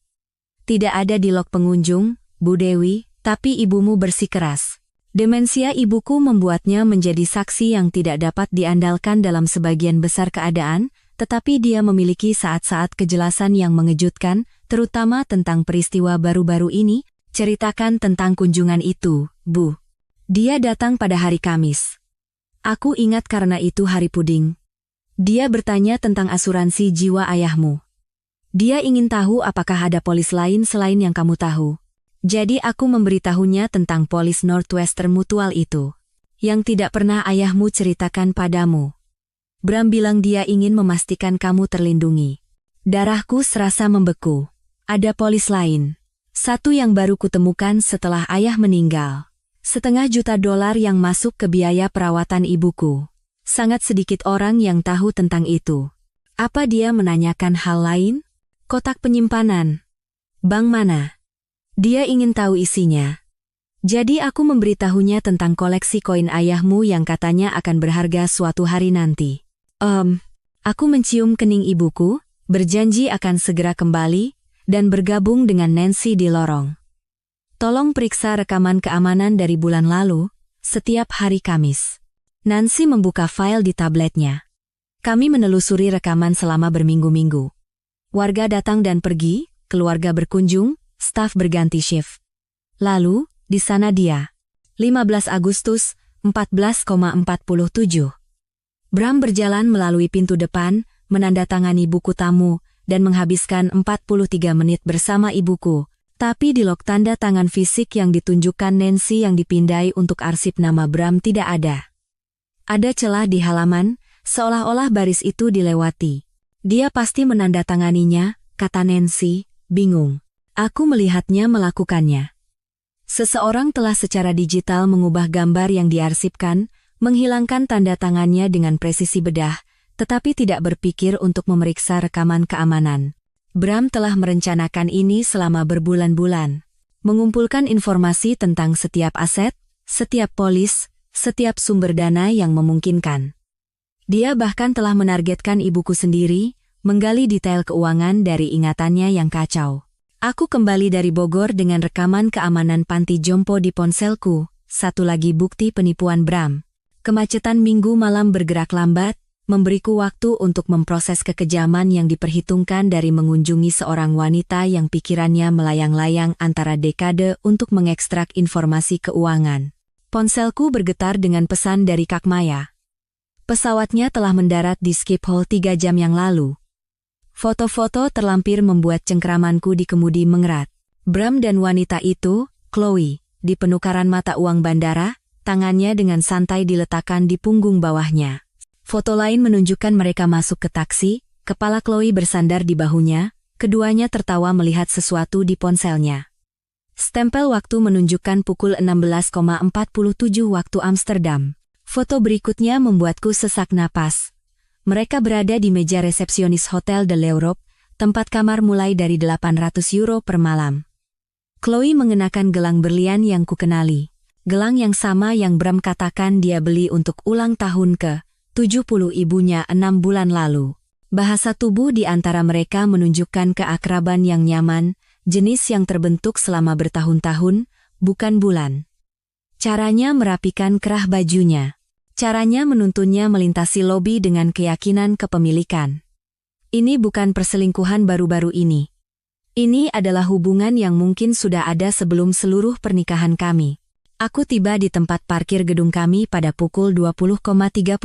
Tidak ada di log pengunjung, Bu Dewi, tapi ibumu bersikeras. Demensia ibuku membuatnya menjadi saksi yang tidak dapat diandalkan dalam sebagian besar keadaan, tetapi dia memiliki saat-saat kejelasan yang mengejutkan, terutama tentang peristiwa baru-baru ini. Ceritakan tentang kunjungan itu, Bu. Dia datang pada hari Kamis. Aku ingat karena itu hari puding. Dia bertanya tentang asuransi jiwa ayahmu. Dia ingin tahu apakah ada polis lain selain yang kamu tahu. Jadi aku memberitahunya tentang polis Northwestern Mutual itu, yang tidak pernah ayahmu ceritakan padamu. Bram bilang dia ingin memastikan kamu terlindungi. Darahku serasa membeku. Ada polis lain. Satu yang baru kutemukan setelah ayah meninggal. $500,000 yang masuk ke biaya perawatan ibuku. Sangat sedikit orang yang tahu tentang itu. Apa dia menanyakan hal lain? Kotak penyimpanan. Bank mana? Dia ingin tahu isinya. Jadi aku memberitahunya tentang koleksi koin ayahmu yang katanya akan berharga suatu hari nanti. Aku mencium kening ibuku, berjanji akan segera kembali, dan bergabung dengan Nancy di lorong. Tolong periksa rekaman keamanan dari bulan lalu, setiap hari Kamis. Nancy membuka file di tabletnya. Kami menelusuri rekaman selama berminggu-minggu. Warga datang dan pergi, keluarga berkunjung, staf berganti shift. Lalu, di sana dia. 15 Agustus, 14,47. Bram berjalan melalui pintu depan, menandatangani buku tamu, dan menghabiskan 43 menit bersama ibuku. Tapi di log tanda tangan fisik yang ditunjukkan Nancy yang dipindai untuk arsip nama Bram tidak ada. Ada celah di halaman, seolah-olah baris itu dilewati. Dia pasti menandatanganinya, kata Nancy, bingung. Aku melihatnya melakukannya. Seseorang telah secara digital mengubah gambar yang diarsipkan, menghilangkan tanda tangannya dengan presisi bedah, tetapi tidak berpikir untuk memeriksa rekaman keamanan. Bram telah merencanakan ini selama berbulan-bulan. Mengumpulkan informasi tentang setiap aset, setiap polis, setiap sumber dana yang memungkinkan. Dia bahkan telah menargetkan ibuku sendiri, menggali detail keuangan dari ingatannya yang kacau. Aku kembali dari Bogor dengan rekaman keamanan panti jompo di ponselku, satu lagi bukti penipuan Bram. Kemacetan minggu malam bergerak lambat, memberiku waktu untuk memproses kekejaman yang diperhitungkan dari mengunjungi seorang wanita yang pikirannya melayang-layang antara dekade untuk mengekstrak informasi keuangan. Ponselku bergetar dengan pesan dari Kak Maya. Pesawatnya telah mendarat di Schiphol 3 jam yang lalu. Foto-foto terlampir membuat cengkeramanku di kemudi mengerat. Bram dan wanita itu, Chloe, di penukaran mata uang bandara, tangannya dengan santai diletakkan di punggung bawahnya. Foto lain menunjukkan mereka masuk ke taksi, kepala Chloe bersandar di bahunya, keduanya tertawa melihat sesuatu di ponselnya. Stempel waktu menunjukkan pukul 16,47 waktu Amsterdam. Foto berikutnya membuatku sesak napas. Mereka berada di meja resepsionis Hotel de l'Europe, tempat kamar mulai dari 800 euro per malam. Chloe mengenakan gelang berlian yang kukenali. Gelang yang sama yang Bram katakan dia beli untuk ulang tahun ke-70 ibunya 6 bulan lalu. Bahasa tubuh di antara mereka menunjukkan keakraban yang nyaman, jenis yang terbentuk selama bertahun-tahun, bukan bulan. Caranya merapikan kerah bajunya. Caranya menuntunnya melintasi lobi dengan keyakinan kepemilikan. Ini bukan perselingkuhan baru-baru ini. Ini adalah hubungan yang mungkin sudah ada sebelum seluruh pernikahan kami. Aku tiba di tempat parkir gedung kami pada pukul 20.30.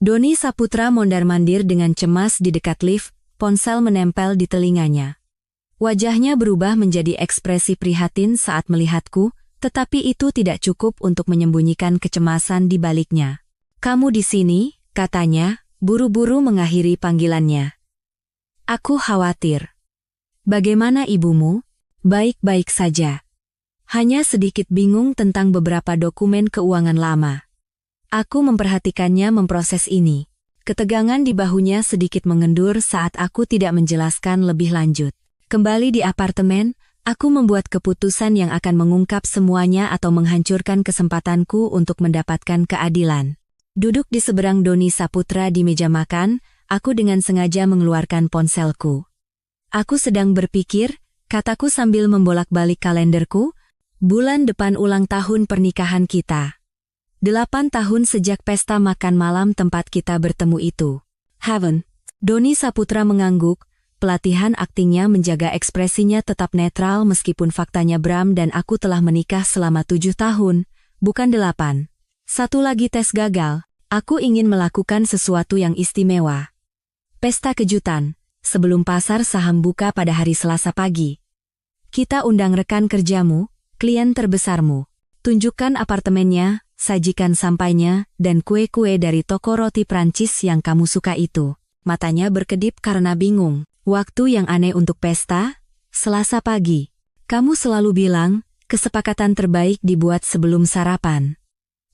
Doni Saputra mondar-mandir dengan cemas di dekat lift, ponsel menempel di telinganya. Wajahnya berubah menjadi ekspresi prihatin saat melihatku, tetapi itu tidak cukup untuk menyembunyikan kecemasan di baliknya. "Kamu di sini," katanya, buru-buru mengakhiri panggilannya. "Aku khawatir." "Bagaimana ibumu?" "Baik-baik saja. Hanya sedikit bingung tentang beberapa dokumen keuangan lama." Aku memperhatikannya memproses ini. Ketegangan di bahunya sedikit mengendur saat aku tidak menjelaskan lebih lanjut. Kembali di apartemen, aku membuat keputusan yang akan mengungkap semuanya atau menghancurkan kesempatanku untuk mendapatkan keadilan. Duduk di seberang Doni Saputra di meja makan, aku dengan sengaja mengeluarkan ponselku. "Aku sedang berpikir," kataku sambil membolak-balik kalenderku, "bulan depan ulang tahun pernikahan kita. 8 tahun sejak pesta makan malam tempat kita bertemu itu." "Heaven." Doni Saputra mengangguk, pelatihan aktingnya menjaga ekspresinya tetap netral meskipun faktanya Bram dan aku telah menikah selama 7 tahun, bukan 8. Satu lagi tes gagal, aku ingin melakukan sesuatu yang istimewa. Pesta kejutan, sebelum pasar saham buka pada hari Selasa pagi. Kita undang rekan kerjamu, klien terbesarmu. Tunjukkan apartemennya, sajikan sampainya, dan kue-kue dari toko roti Prancis yang kamu suka itu." Matanya berkedip karena bingung. "Waktu yang aneh untuk pesta? Selasa pagi. Kamu selalu bilang, kesepakatan terbaik dibuat sebelum sarapan.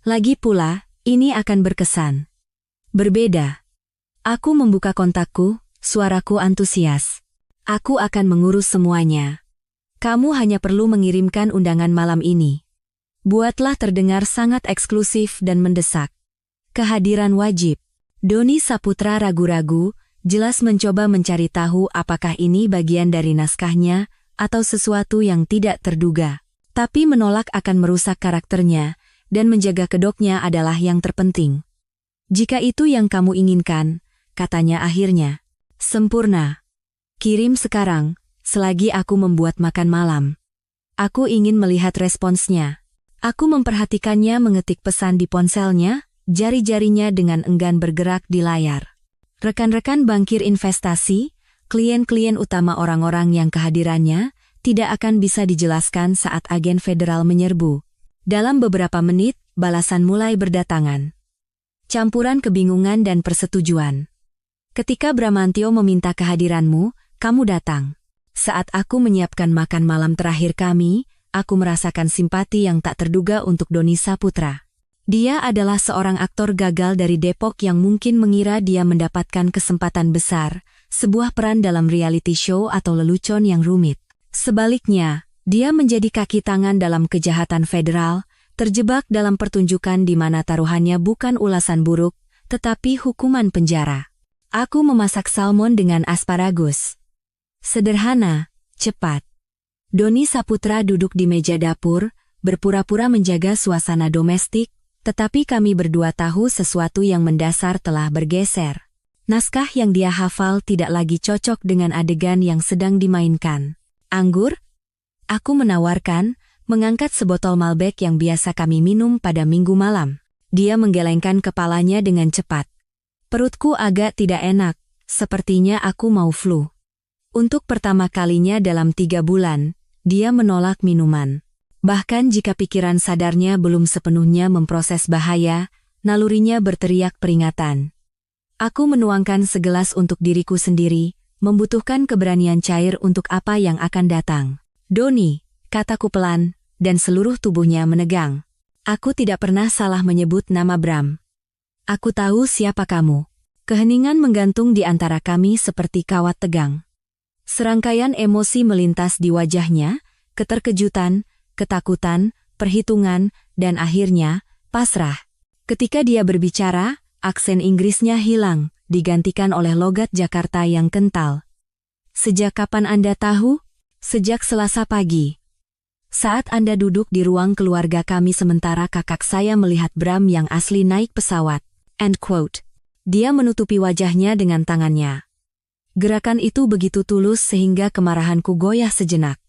Lagi pula, ini akan berkesan. Berbeda." Aku membuka kontakku, suaraku antusias. "Aku akan mengurus semuanya. Kamu hanya perlu mengirimkan undangan malam ini. Buatlah terdengar sangat eksklusif dan mendesak. Kehadiran wajib." Doni Saputra ragu-ragu, jelas mencoba mencari tahu apakah ini bagian dari naskahnya atau sesuatu yang tidak terduga. Tapi menolak akan merusak karakternya, dan menjaga kedoknya adalah yang terpenting. "Jika itu yang kamu inginkan," katanya akhirnya. "Sempurna. Kirim sekarang, selagi aku membuat makan malam." Aku ingin melihat responsnya. Aku memperhatikannya mengetik pesan di ponselnya, jari-jarinya dengan enggan bergerak di layar. Rekan-rekan bankir investasi, klien-klien utama orang-orang yang kehadirannya, tidak akan bisa dijelaskan saat agen federal menyerbu. Dalam beberapa menit, balasan mulai berdatangan. Campuran kebingungan dan persetujuan. "Ketika Bramantio meminta kehadiranmu, kamu datang. Saat aku menyiapkan makan malam terakhir kami, aku merasakan simpati yang tak terduga untuk Doni Saputra. Dia adalah seorang aktor gagal dari Depok yang mungkin mengira dia mendapatkan kesempatan besar, sebuah peran dalam reality show atau lelucon yang rumit. Sebaliknya, dia menjadi kaki tangan dalam kejahatan federal, terjebak dalam pertunjukan di mana taruhannya bukan ulasan buruk, tetapi hukuman penjara. Aku memasak salmon dengan asparagus. Sederhana, cepat. Doni Saputra duduk di meja dapur, berpura-pura menjaga suasana domestik, tetapi kami berdua tahu sesuatu yang mendasar telah bergeser. Naskah yang dia hafal tidak lagi cocok dengan adegan yang sedang dimainkan. "Anggur?" Aku menawarkan, mengangkat sebotol Malbec yang biasa kami minum pada Minggu malam. Dia menggelengkan kepalanya dengan cepat. Perutku agak tidak enak, sepertinya aku mau flu. Untuk pertama kalinya dalam 3 bulan, dia menolak minuman. Bahkan jika pikiran sadarnya belum sepenuhnya memproses bahaya, nalurinya berteriak peringatan. Aku menuangkan segelas untuk diriku sendiri, membutuhkan keberanian cair untuk apa yang akan datang. "Doni," kataku pelan, dan seluruh tubuhnya menegang. "Aku tidak pernah salah menyebut nama Bram. Aku tahu siapa kamu. Keheningan menggantung di antara kami seperti kawat tegang. Serangkaian emosi melintas di wajahnya, keterkejutan, ketakutan, perhitungan, dan akhirnya, pasrah. Ketika dia berbicara, aksen Inggrisnya hilang, digantikan oleh logat Jakarta yang kental. Sejak kapan Anda tahu? Sejak Selasa pagi. Saat Anda duduk di ruang keluarga kami sementara kakak saya melihat Bram yang asli naik pesawat. End quote. Dia menutupi wajahnya dengan tangannya. Gerakan itu begitu tulus sehingga kemarahanku goyah sejenak.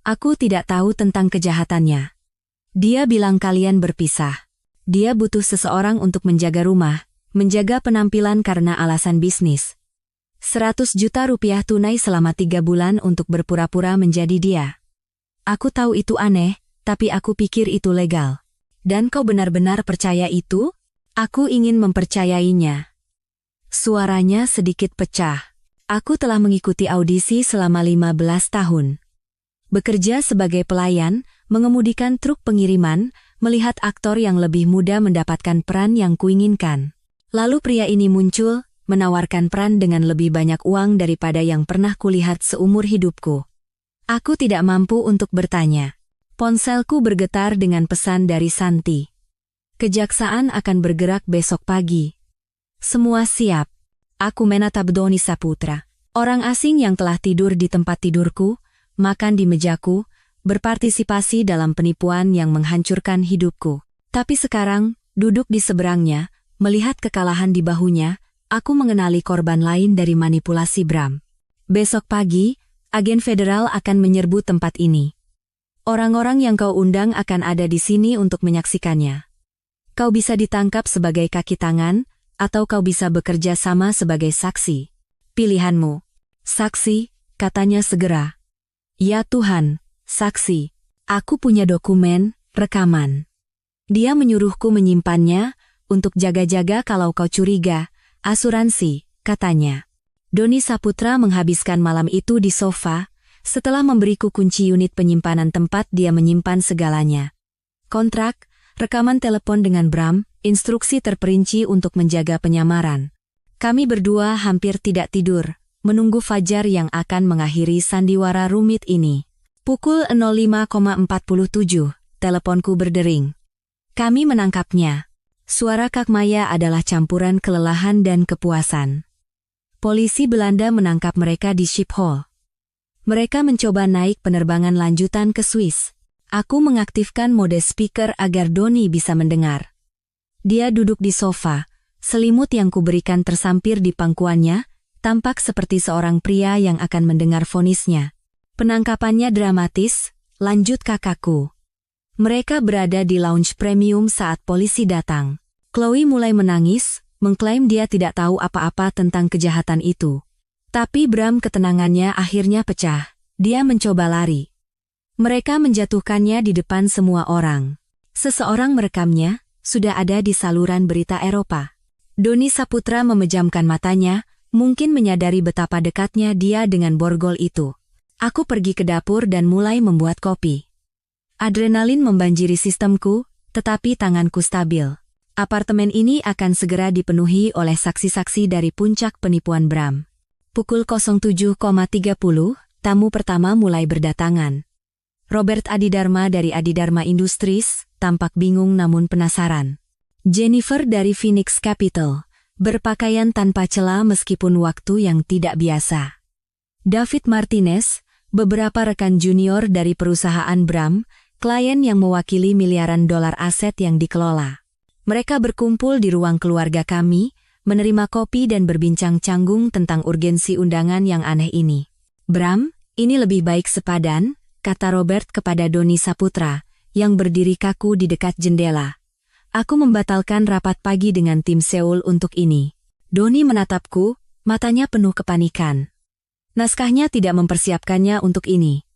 Aku tidak tahu tentang kejahatannya. Dia bilang kalian berpisah. Dia butuh seseorang untuk menjaga rumah, menjaga penampilan karena alasan bisnis. 100 juta rupiah tunai selama 3 bulan untuk berpura-pura menjadi dia. Aku tahu itu aneh, tapi aku pikir itu legal. Dan kau benar-benar percaya itu? Aku ingin mempercayainya. Suaranya sedikit pecah. Aku telah mengikuti audisi selama 15 tahun. Bekerja sebagai pelayan, mengemudikan truk pengiriman, melihat aktor yang lebih muda mendapatkan peran yang kuinginkan. Lalu pria ini muncul, menawarkan peran dengan lebih banyak uang daripada yang pernah kulihat seumur hidupku. Aku tidak mampu untuk bertanya. Ponselku bergetar dengan pesan dari Santi. Kejaksaan akan bergerak besok pagi. Semua siap. Aku menatap Doni Saputra, orang asing yang telah tidur di tempat tidurku, makan di mejaku, berpartisipasi dalam penipuan yang menghancurkan hidupku. Tapi sekarang, duduk di seberangnya, melihat kekalahan di bahunya, aku mengenali korban lain dari manipulasi Bram. Besok pagi, agen federal akan menyerbu tempat ini. Orang-orang yang kau undang akan ada di sini untuk menyaksikannya. Kau bisa ditangkap sebagai kaki tangan, atau kau bisa bekerja sama sebagai saksi. Pilihanmu. Saksi, katanya segera. Ya Tuhan, saksi. Aku punya dokumen, rekaman. Dia menyuruhku menyimpannya, untuk jaga-jaga kalau kau curiga, asuransi, katanya. Doni Saputra menghabiskan malam itu di sofa, setelah memberiku kunci unit penyimpanan tempat dia menyimpan segalanya. Kontrak, rekaman telepon dengan Bram, instruksi terperinci untuk menjaga penyamaran. Kami berdua hampir tidak tidur, menunggu fajar yang akan mengakhiri sandiwara rumit ini. Pukul 05.47, teleponku berdering. Kami menangkapnya. Suara Kak Maya adalah campuran kelelahan dan kepuasan. Polisi Belanda menangkap mereka di Schiphol. Mereka mencoba naik penerbangan lanjutan ke Swiss. Aku mengaktifkan mode speaker agar Doni bisa mendengar. Dia duduk di sofa, selimut yang kuberikan tersampir di pangkuannya, tampak seperti seorang pria yang akan mendengar vonisnya. Penangkapannya dramatis, lanjut kakakku. Mereka berada di lounge premium saat polisi datang. Chloe mulai menangis, mengklaim dia tidak tahu apa-apa tentang kejahatan itu. Tapi Bram ketenangannya akhirnya pecah. Dia mencoba lari. Mereka menjatuhkannya di depan semua orang. Seseorang merekamnya, sudah ada di saluran berita Eropa. Doni Saputra memejamkan matanya, mungkin menyadari betapa dekatnya dia dengan borgol itu. Aku pergi ke dapur dan mulai membuat kopi. Adrenalin membanjiri sistemku, tetapi tanganku stabil. Apartemen ini akan segera dipenuhi oleh saksi-saksi dari puncak penipuan Bram. Pukul 07.30, tamu pertama mulai berdatangan. Robert Adidharma dari Adidharma Industries, tampak bingung namun penasaran. Jennifer dari Phoenix Capital, berpakaian tanpa cela meskipun waktu yang tidak biasa. David Martinez, beberapa rekan junior dari perusahaan Bram, klien yang mewakili miliaran dolar aset yang dikelola. Mereka berkumpul di ruang keluarga kami, menerima kopi dan berbincang canggung tentang urgensi undangan yang aneh ini. Bram, ini lebih baik sepadan, kata Robert kepada Doni Saputra, yang berdiri kaku di dekat jendela. Aku membatalkan rapat pagi dengan tim Seoul untuk ini. Doni menatapku, matanya penuh kepanikan. Naskahnya tidak mempersiapkannya untuk ini.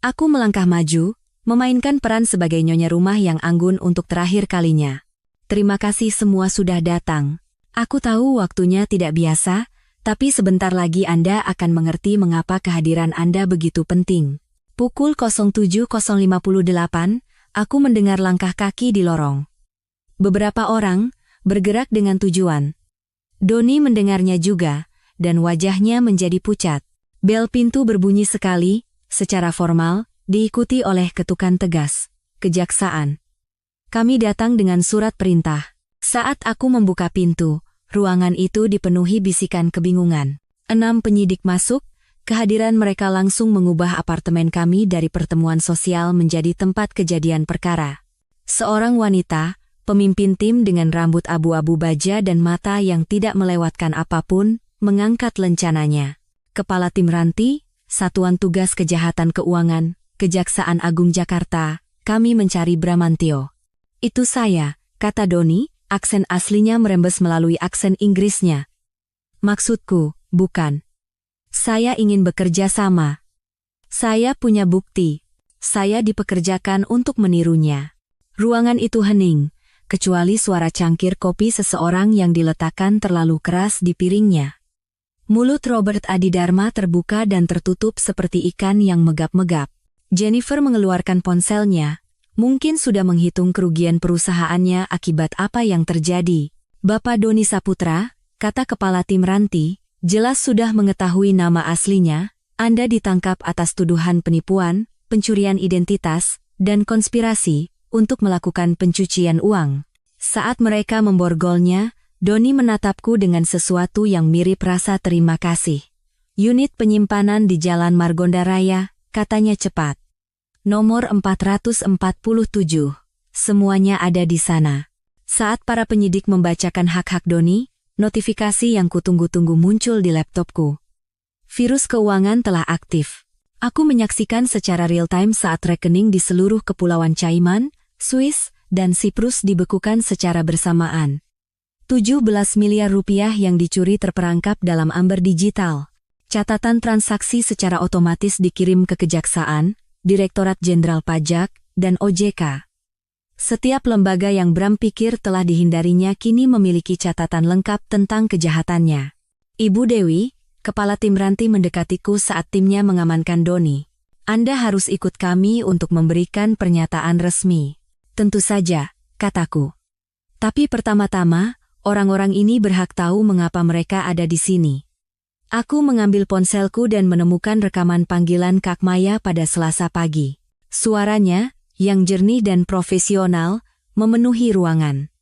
Aku melangkah maju, memainkan peran sebagai nyonya rumah yang anggun untuk terakhir kalinya. Terima kasih semua sudah datang. Aku tahu waktunya tidak biasa, tapi sebentar lagi Anda akan mengerti mengapa kehadiran Anda begitu penting. Pukul 07.58, aku mendengar langkah kaki di lorong. Beberapa orang bergerak dengan tujuan. Doni mendengarnya juga, dan wajahnya menjadi pucat. Bel pintu berbunyi sekali, secara formal, diikuti oleh ketukan tegas. Kejaksaan. Kami datang dengan surat perintah. Saat aku membuka pintu, ruangan itu dipenuhi bisikan kebingungan. 6 penyidik masuk, kehadiran mereka langsung mengubah apartemen kami dari pertemuan sosial menjadi tempat kejadian perkara. Seorang wanita, pemimpin tim dengan rambut abu-abu baja dan mata yang tidak melewatkan apapun, mengangkat lencananya. Kepala Tim Ranti, Satuan Tugas Kejahatan Keuangan, Kejaksaan Agung Jakarta, kami mencari Bramantio. Itu saya, kata Doni, aksen aslinya merembes melalui aksen Inggrisnya. Maksudku, bukan. Saya ingin bekerja sama. Saya punya bukti. Saya dipekerjakan untuk menirunya. Ruangan itu hening, kecuali suara cangkir kopi seseorang yang diletakkan terlalu keras di piringnya. Mulut Robert Adidharma terbuka dan tertutup seperti ikan yang megap-megap. Jennifer mengeluarkan ponselnya, mungkin sudah menghitung kerugian perusahaannya akibat apa yang terjadi. Bapak Doni Saputra, kata Kepala Tim Ranti, jelas sudah mengetahui nama aslinya. Anda ditangkap atas tuduhan penipuan, pencurian identitas, dan konspirasi untuk melakukan pencucian uang. Saat mereka memborgolnya, Doni menatapku dengan sesuatu yang mirip rasa terima kasih. Unit penyimpanan di Jalan Margonda Raya, katanya cepat. Nomor 447. Semuanya ada di sana. Saat para penyidik membacakan hak-hak Doni, notifikasi yang kutunggu-tunggu muncul di laptopku. Virus keuangan telah aktif. Aku menyaksikan secara real-time saat rekening di seluruh kepulauan Cayman, Swiss, dan Siprus dibekukan secara bersamaan. 17 miliar rupiah yang dicuri terperangkap dalam amber digital. Catatan transaksi secara otomatis dikirim ke Kejaksaan, Direktorat Jenderal Pajak, dan OJK. Setiap lembaga yang Bram pikir telah dihindarinya kini memiliki catatan lengkap tentang kejahatannya. Ibu Dewi, Kepala Tim Ranti mendekatiku saat timnya mengamankan Doni. Anda harus ikut kami untuk memberikan pernyataan resmi. Tentu saja, kataku. Tapi pertama-tama, orang-orang ini berhak tahu mengapa mereka ada di sini. Aku mengambil ponselku dan menemukan rekaman panggilan Kak Maya pada Selasa pagi. Suaranya, yang jernih dan profesional, memenuhi ruangan.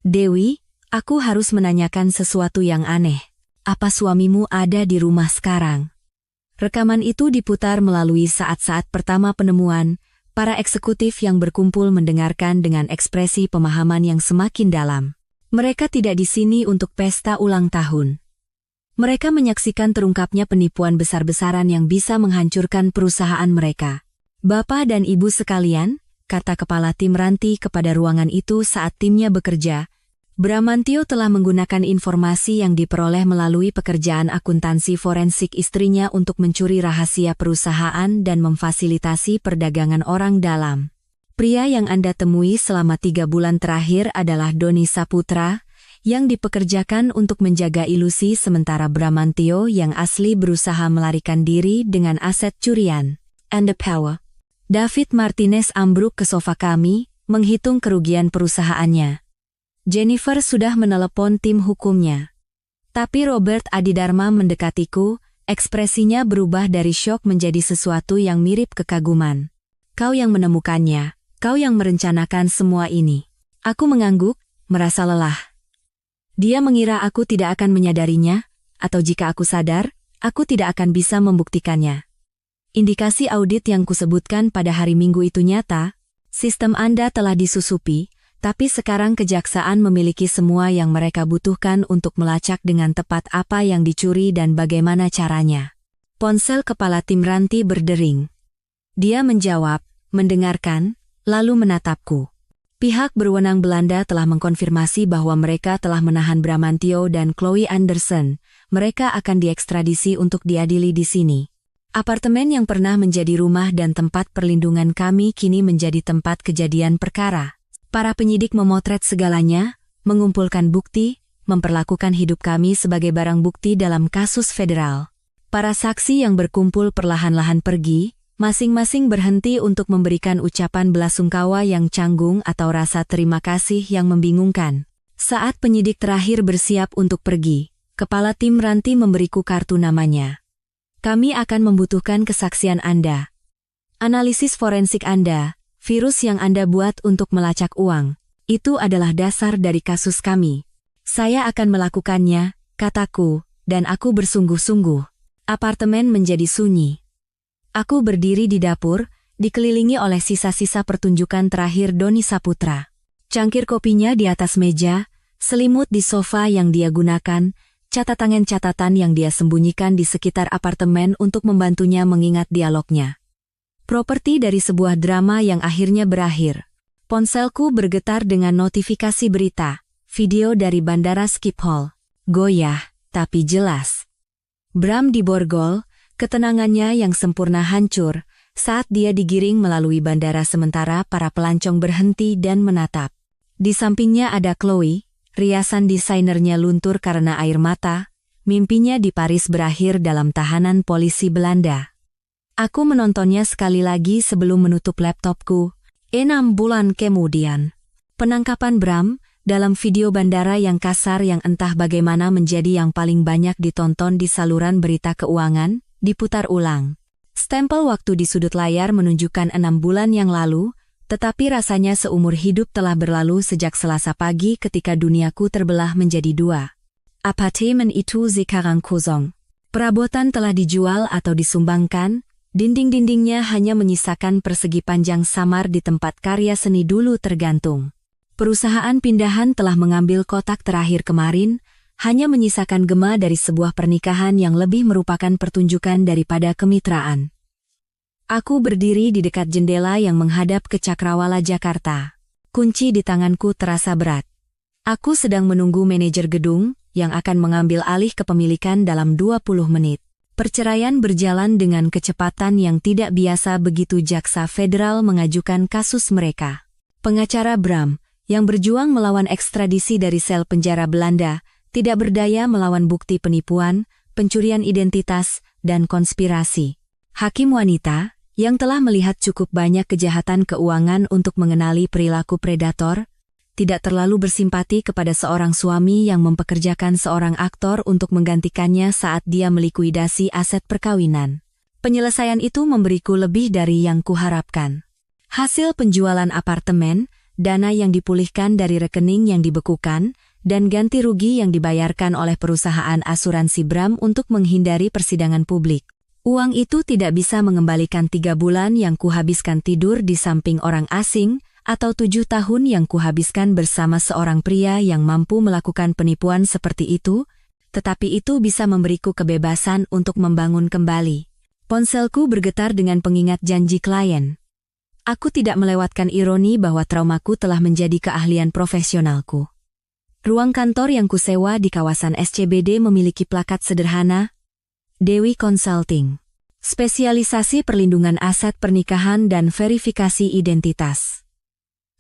Dewi, aku harus menanyakan sesuatu yang aneh. Apa suamimu ada di rumah sekarang? Rekaman itu diputar melalui saat-saat pertama penemuan, para eksekutif yang berkumpul mendengarkan dengan ekspresi pemahaman yang semakin dalam. Mereka tidak di sini untuk pesta ulang tahun. Mereka menyaksikan terungkapnya penipuan besar-besaran yang bisa menghancurkan perusahaan mereka. Bapak dan Ibu sekalian, kata Kepala Tim Ranti kepada ruangan itu saat timnya bekerja, Bramantio telah menggunakan informasi yang diperoleh melalui pekerjaan akuntansi forensik istrinya untuk mencuri rahasia perusahaan dan memfasilitasi perdagangan orang dalam. Pria yang Anda temui selama 3 bulan terakhir adalah Doni Saputra, yang dipekerjakan untuk menjaga ilusi sementara Bramantio yang asli berusaha melarikan diri dengan aset curian. And the power. David Martinez ambruk ke sofa kami, menghitung kerugian perusahaannya. Jennifer sudah menelepon tim hukumnya. Tapi Robert Adidharma mendekatiku, ekspresinya berubah dari syok menjadi sesuatu yang mirip kekaguman. Kau yang menemukannya, kau yang merencanakan semua ini. Aku mengangguk, merasa lelah. Dia mengira aku tidak akan menyadarinya, atau jika aku sadar, aku tidak akan bisa membuktikannya. Indikasi audit yang kusebutkan pada hari Minggu itu nyata, sistem Anda telah disusupi, tapi sekarang kejaksaan memiliki semua yang mereka butuhkan untuk melacak dengan tepat apa yang dicuri dan bagaimana caranya. Ponsel Kepala Tim Ranti berdering. Dia menjawab, mendengarkan, lalu menatapku. Pihak berwenang Belanda telah mengkonfirmasi bahwa mereka telah menahan Bramantio dan Chloe Anderson. Mereka akan diekstradisi untuk diadili di sini. Apartemen yang pernah menjadi rumah dan tempat perlindungan kami kini menjadi tempat kejadian perkara. Para penyidik memotret segalanya, mengumpulkan bukti, memperlakukan hidup kami sebagai barang bukti dalam kasus federal. Para saksi yang berkumpul perlahan-lahan pergi, masing-masing berhenti untuk memberikan ucapan belasungkawa yang canggung atau rasa terima kasih yang membingungkan. Saat penyidik terakhir bersiap untuk pergi, kepala tim Ranti memberiku kartu namanya. Kami akan membutuhkan kesaksian Anda. Analisis forensik Anda, virus yang Anda buat untuk melacak uang, itu adalah dasar dari kasus kami. Saya akan melakukannya, kataku, dan aku bersungguh-sungguh. Apartemen menjadi sunyi. Aku berdiri di dapur, dikelilingi oleh sisa-sisa pertunjukan terakhir Doni Saputra. Cangkir kopinya di atas meja, selimut di sofa yang dia gunakan, catatan yang dia sembunyikan di sekitar apartemen untuk membantunya mengingat dialognya. Properti dari sebuah drama yang akhirnya berakhir. Ponselku bergetar dengan notifikasi berita, video dari Bandara Schiphol. Goyah, tapi jelas. Bram di borgol, ketenangannya yang sempurna hancur saat dia digiring melalui bandara sementara para pelancong berhenti dan menatap. Di sampingnya ada Chloe, riasan desainernya luntur karena air mata, mimpinya di Paris berakhir dalam tahanan polisi Belanda. Aku menontonnya sekali lagi sebelum menutup laptopku. 6 bulan kemudian, penangkapan Bram dalam video bandara yang kasar yang entah bagaimana menjadi yang paling banyak ditonton di saluran berita keuangan, diputar ulang. Stempel waktu di sudut layar menunjukkan 6 bulan yang lalu, tetapi rasanya seumur hidup telah berlalu sejak Selasa pagi ketika duniaku terbelah menjadi 2. Apartemen itu sekarang kosong. Perabotan telah dijual atau disumbangkan, dinding-dindingnya hanya menyisakan persegi panjang samar di tempat karya seni dulu tergantung. Perusahaan pindahan telah mengambil kotak terakhir kemarin, hanya menyisakan gema dari sebuah pernikahan yang lebih merupakan pertunjukan daripada kemitraan. Aku berdiri di dekat jendela yang menghadap ke Cakrawala Jakarta. Kunci di tanganku terasa berat. Aku sedang menunggu manajer gedung yang akan mengambil alih kepemilikan dalam 20 menit. Perceraian berjalan dengan kecepatan yang tidak biasa begitu jaksa federal mengajukan kasus mereka. Pengacara Bram, yang berjuang melawan ekstradisi dari sel penjara Belanda, tidak berdaya melawan bukti penipuan, pencurian identitas, dan konspirasi. Hakim wanita, yang telah melihat cukup banyak kejahatan keuangan untuk mengenali perilaku predator, tidak terlalu bersimpati kepada seorang suami yang mempekerjakan seorang aktor untuk menggantikannya saat dia melikuidasi aset perkawinan. Penyelesaian itu memberiku lebih dari yang kuharapkan. Hasil penjualan apartemen, dana yang dipulihkan dari rekening yang dibekukan, dan ganti rugi yang dibayarkan oleh perusahaan asuransi Bram untuk menghindari persidangan publik. Uang itu tidak bisa mengembalikan 3 bulan yang kuhabiskan tidur di samping orang asing, atau 7 tahun yang kuhabiskan bersama seorang pria yang mampu melakukan penipuan seperti itu, tetapi itu bisa memberiku kebebasan untuk membangun kembali. Ponselku bergetar dengan pengingat janji klien. Aku tidak melewatkan ironi bahwa traumaku telah menjadi keahlian profesionalku. Ruang kantor yang kusewa di kawasan SCBD memiliki plakat sederhana, Dewi Consulting. Spesialisasi perlindungan aset pernikahan dan verifikasi identitas.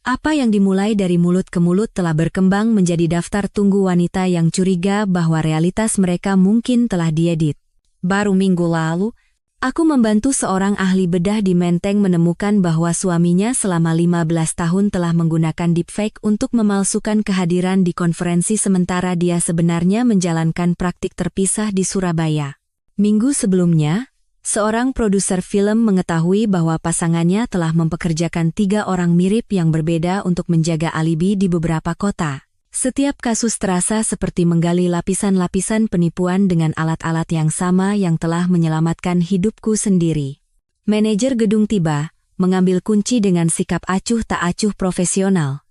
Apa yang dimulai dari mulut ke mulut telah berkembang menjadi daftar tunggu wanita yang curiga bahwa realitas mereka mungkin telah diedit. Baru minggu lalu, aku membantu seorang ahli bedah di Menteng menemukan bahwa suaminya selama 15 tahun telah menggunakan deepfake untuk memalsukan kehadiran di konferensi sementara dia sebenarnya menjalankan praktik terpisah di Surabaya. Minggu sebelumnya, seorang produser film mengetahui bahwa pasangannya telah mempekerjakan 3 orang mirip yang berbeda untuk menjaga alibi di beberapa kota. Setiap kasus terasa seperti menggali lapisan-lapisan penipuan dengan alat-alat yang sama yang telah menyelamatkan hidupku sendiri. Manajer gedung tiba, mengambil kunci dengan sikap acuh tak acuh profesional.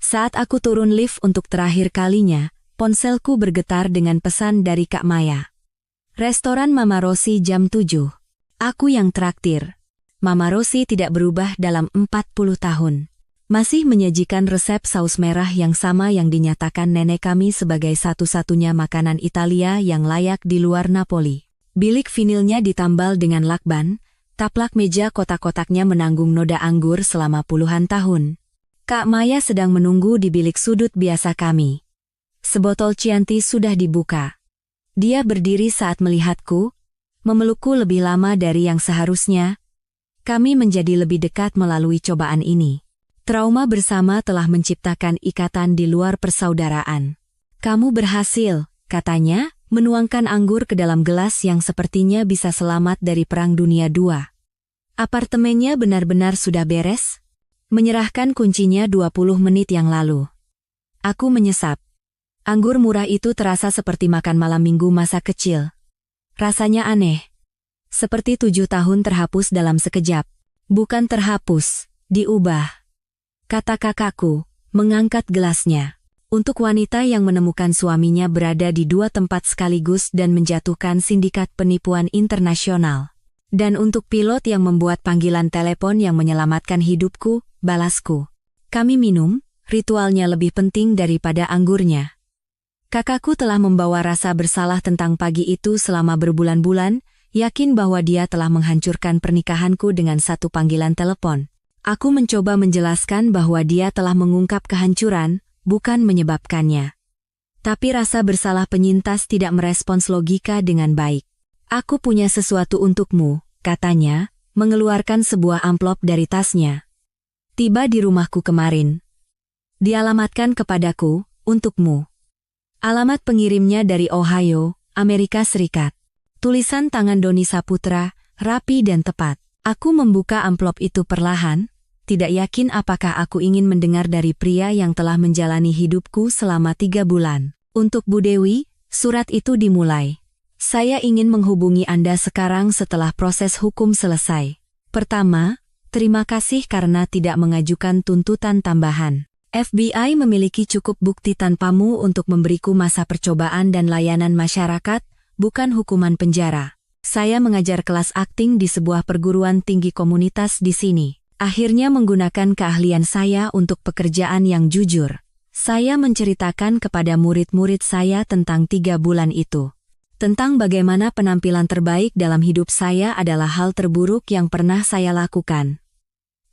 Saat aku turun lift untuk terakhir kalinya, ponselku bergetar dengan pesan dari Kak Maya. Restoran Mama Rosi jam 7. Aku yang traktir. Mama Rosi tidak berubah dalam 40 tahun. Masih menyajikan resep saus merah yang sama yang dinyatakan nenek kami sebagai satu-satunya makanan Italia yang layak di luar Napoli. Bilik vinilnya ditambal dengan lakban, taplak meja kotak-kotaknya menanggung noda anggur selama puluhan tahun. Kak Maya sedang menunggu di bilik sudut biasa kami. Sebotol Chianti sudah dibuka. Dia berdiri saat melihatku, memelukku lebih lama dari yang seharusnya. Kami menjadi lebih dekat melalui cobaan ini. Trauma bersama telah menciptakan ikatan di luar persaudaraan. Kamu berhasil, katanya, menuangkan anggur ke dalam gelas yang sepertinya bisa selamat dari Perang Dunia II. Apartemennya benar-benar sudah beres? Menyerahkan kuncinya 20 menit yang lalu. Aku menyesap. Anggur murah itu terasa seperti makan malam minggu masa kecil. Rasanya aneh. Seperti 7 tahun terhapus dalam sekejap. Bukan terhapus, diubah. Kata kakakku, mengangkat gelasnya. Untuk wanita yang menemukan suaminya berada di 2 tempat sekaligus dan menjatuhkan sindikat penipuan internasional. Dan untuk pilot yang membuat panggilan telepon yang menyelamatkan hidupku, balasku. Kami minum, ritualnya lebih penting daripada anggurnya. Kakakku telah membawa rasa bersalah tentang pagi itu selama berbulan-bulan, yakin bahwa dia telah menghancurkan pernikahanku dengan 1 panggilan telepon. Aku mencoba menjelaskan bahwa dia telah mengungkap kehancuran, bukan menyebabkannya. Tapi rasa bersalah penyintas tidak merespons logika dengan baik. Aku punya sesuatu untukmu, katanya, mengeluarkan sebuah amplop dari tasnya. Tiba di rumahku kemarin. Dialamatkan kepadaku, untukmu. Alamat pengirimnya dari Ohio, Amerika Serikat. Tulisan tangan Doni Saputra, rapi dan tepat. Aku membuka amplop itu perlahan, tidak yakin apakah aku ingin mendengar dari pria yang telah menjalani hidupku selama 3 bulan. Untuk Bu Dewi, surat itu dimulai. Saya ingin menghubungi Anda sekarang setelah proses hukum selesai. Pertama, terima kasih karena tidak mengajukan tuntutan tambahan. FBI memiliki cukup bukti tanpamu untuk memberiku masa percobaan dan layanan masyarakat, bukan hukuman penjara. Saya mengajar kelas akting di sebuah perguruan tinggi komunitas di sini. Akhirnya menggunakan keahlian saya untuk pekerjaan yang jujur. Saya menceritakan kepada murid-murid saya tentang 3 bulan itu. Tentang bagaimana penampilan terbaik dalam hidup saya adalah hal terburuk yang pernah saya lakukan.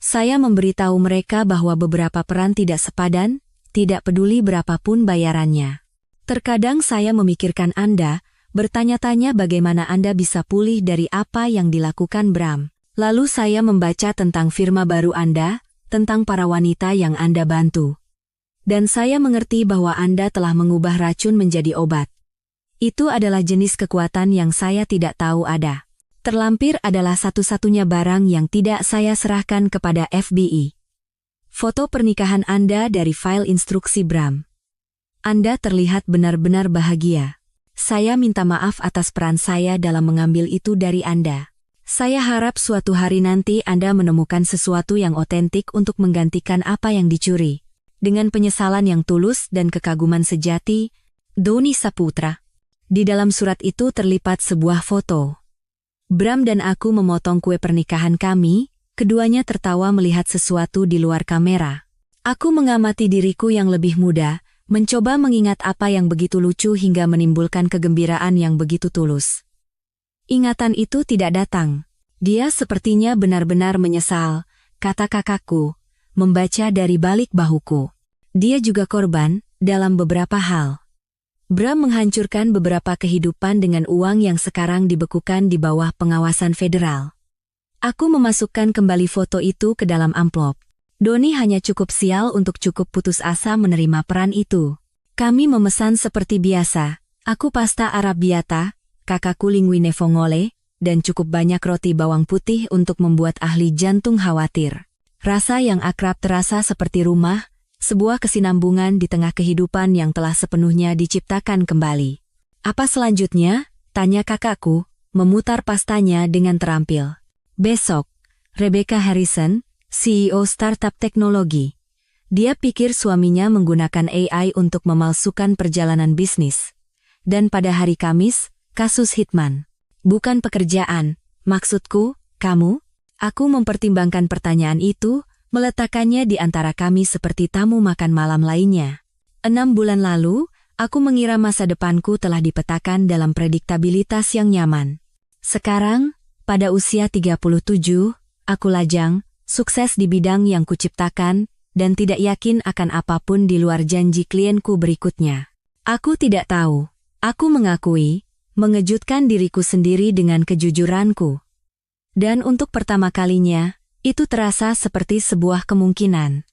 Saya memberitahu mereka bahwa beberapa peran tidak sepadan, tidak peduli berapapun bayarannya. Terkadang saya memikirkan Anda, bertanya-tanya bagaimana Anda bisa pulih dari apa yang dilakukan Bram. Lalu saya membaca tentang firma baru Anda, tentang para wanita yang Anda bantu. Dan saya mengerti bahwa Anda telah mengubah racun menjadi obat. Itu adalah jenis kekuatan yang saya tidak tahu ada. Terlampir adalah satu-satunya barang yang tidak saya serahkan kepada FBI. Foto pernikahan Anda dari file instruksi Bram. Anda terlihat benar-benar bahagia. Saya minta maaf atas peran saya dalam mengambil itu dari Anda. Saya harap suatu hari nanti Anda menemukan sesuatu yang otentik untuk menggantikan apa yang dicuri. Dengan penyesalan yang tulus dan kekaguman sejati, Doni Saputra. Di dalam surat itu terlipat sebuah foto. Bram dan aku memotong kue pernikahan kami, keduanya tertawa melihat sesuatu di luar kamera. Aku mengamati diriku yang lebih muda, mencoba mengingat apa yang begitu lucu hingga menimbulkan kegembiraan yang begitu tulus. Ingatan itu tidak datang. Dia sepertinya benar-benar menyesal, kata kakakku, membaca dari balik bahuku. Dia juga korban, dalam beberapa hal. Bram menghancurkan beberapa kehidupan dengan uang yang sekarang dibekukan di bawah pengawasan federal. Aku memasukkan kembali foto itu ke dalam amplop. Doni hanya cukup sial untuk cukup putus asa menerima peran itu. Kami memesan seperti biasa, aku pasta arabiata, kakakku linguine vongole, dan cukup banyak roti bawang putih untuk membuat ahli jantung khawatir. Rasa yang akrab terasa seperti rumah, sebuah kesinambungan di tengah kehidupan yang telah sepenuhnya diciptakan kembali. Apa selanjutnya? Tanya kakakku, memutar pastanya dengan terampil. Besok, Rebecca Harrison, CEO startup teknologi. Dia pikir suaminya menggunakan AI untuk memalsukan perjalanan bisnis. Dan pada hari Kamis, kasus Hitman. Bukan pekerjaan, maksudku, kamu? Aku mempertimbangkan pertanyaan itu, meletakkannya di antara kami seperti tamu makan malam lainnya. 6 bulan lalu, aku mengira masa depanku telah dipetakan dalam prediktabilitas yang nyaman. Sekarang, pada usia 37, aku lajang, sukses di bidang yang kuciptakan, dan tidak yakin akan apapun di luar janji klienku berikutnya. Aku tidak tahu. Aku mengakui, mengejutkan diriku sendiri dengan kejujuranku. Dan untuk pertama kalinya, itu terasa seperti sebuah kemungkinan.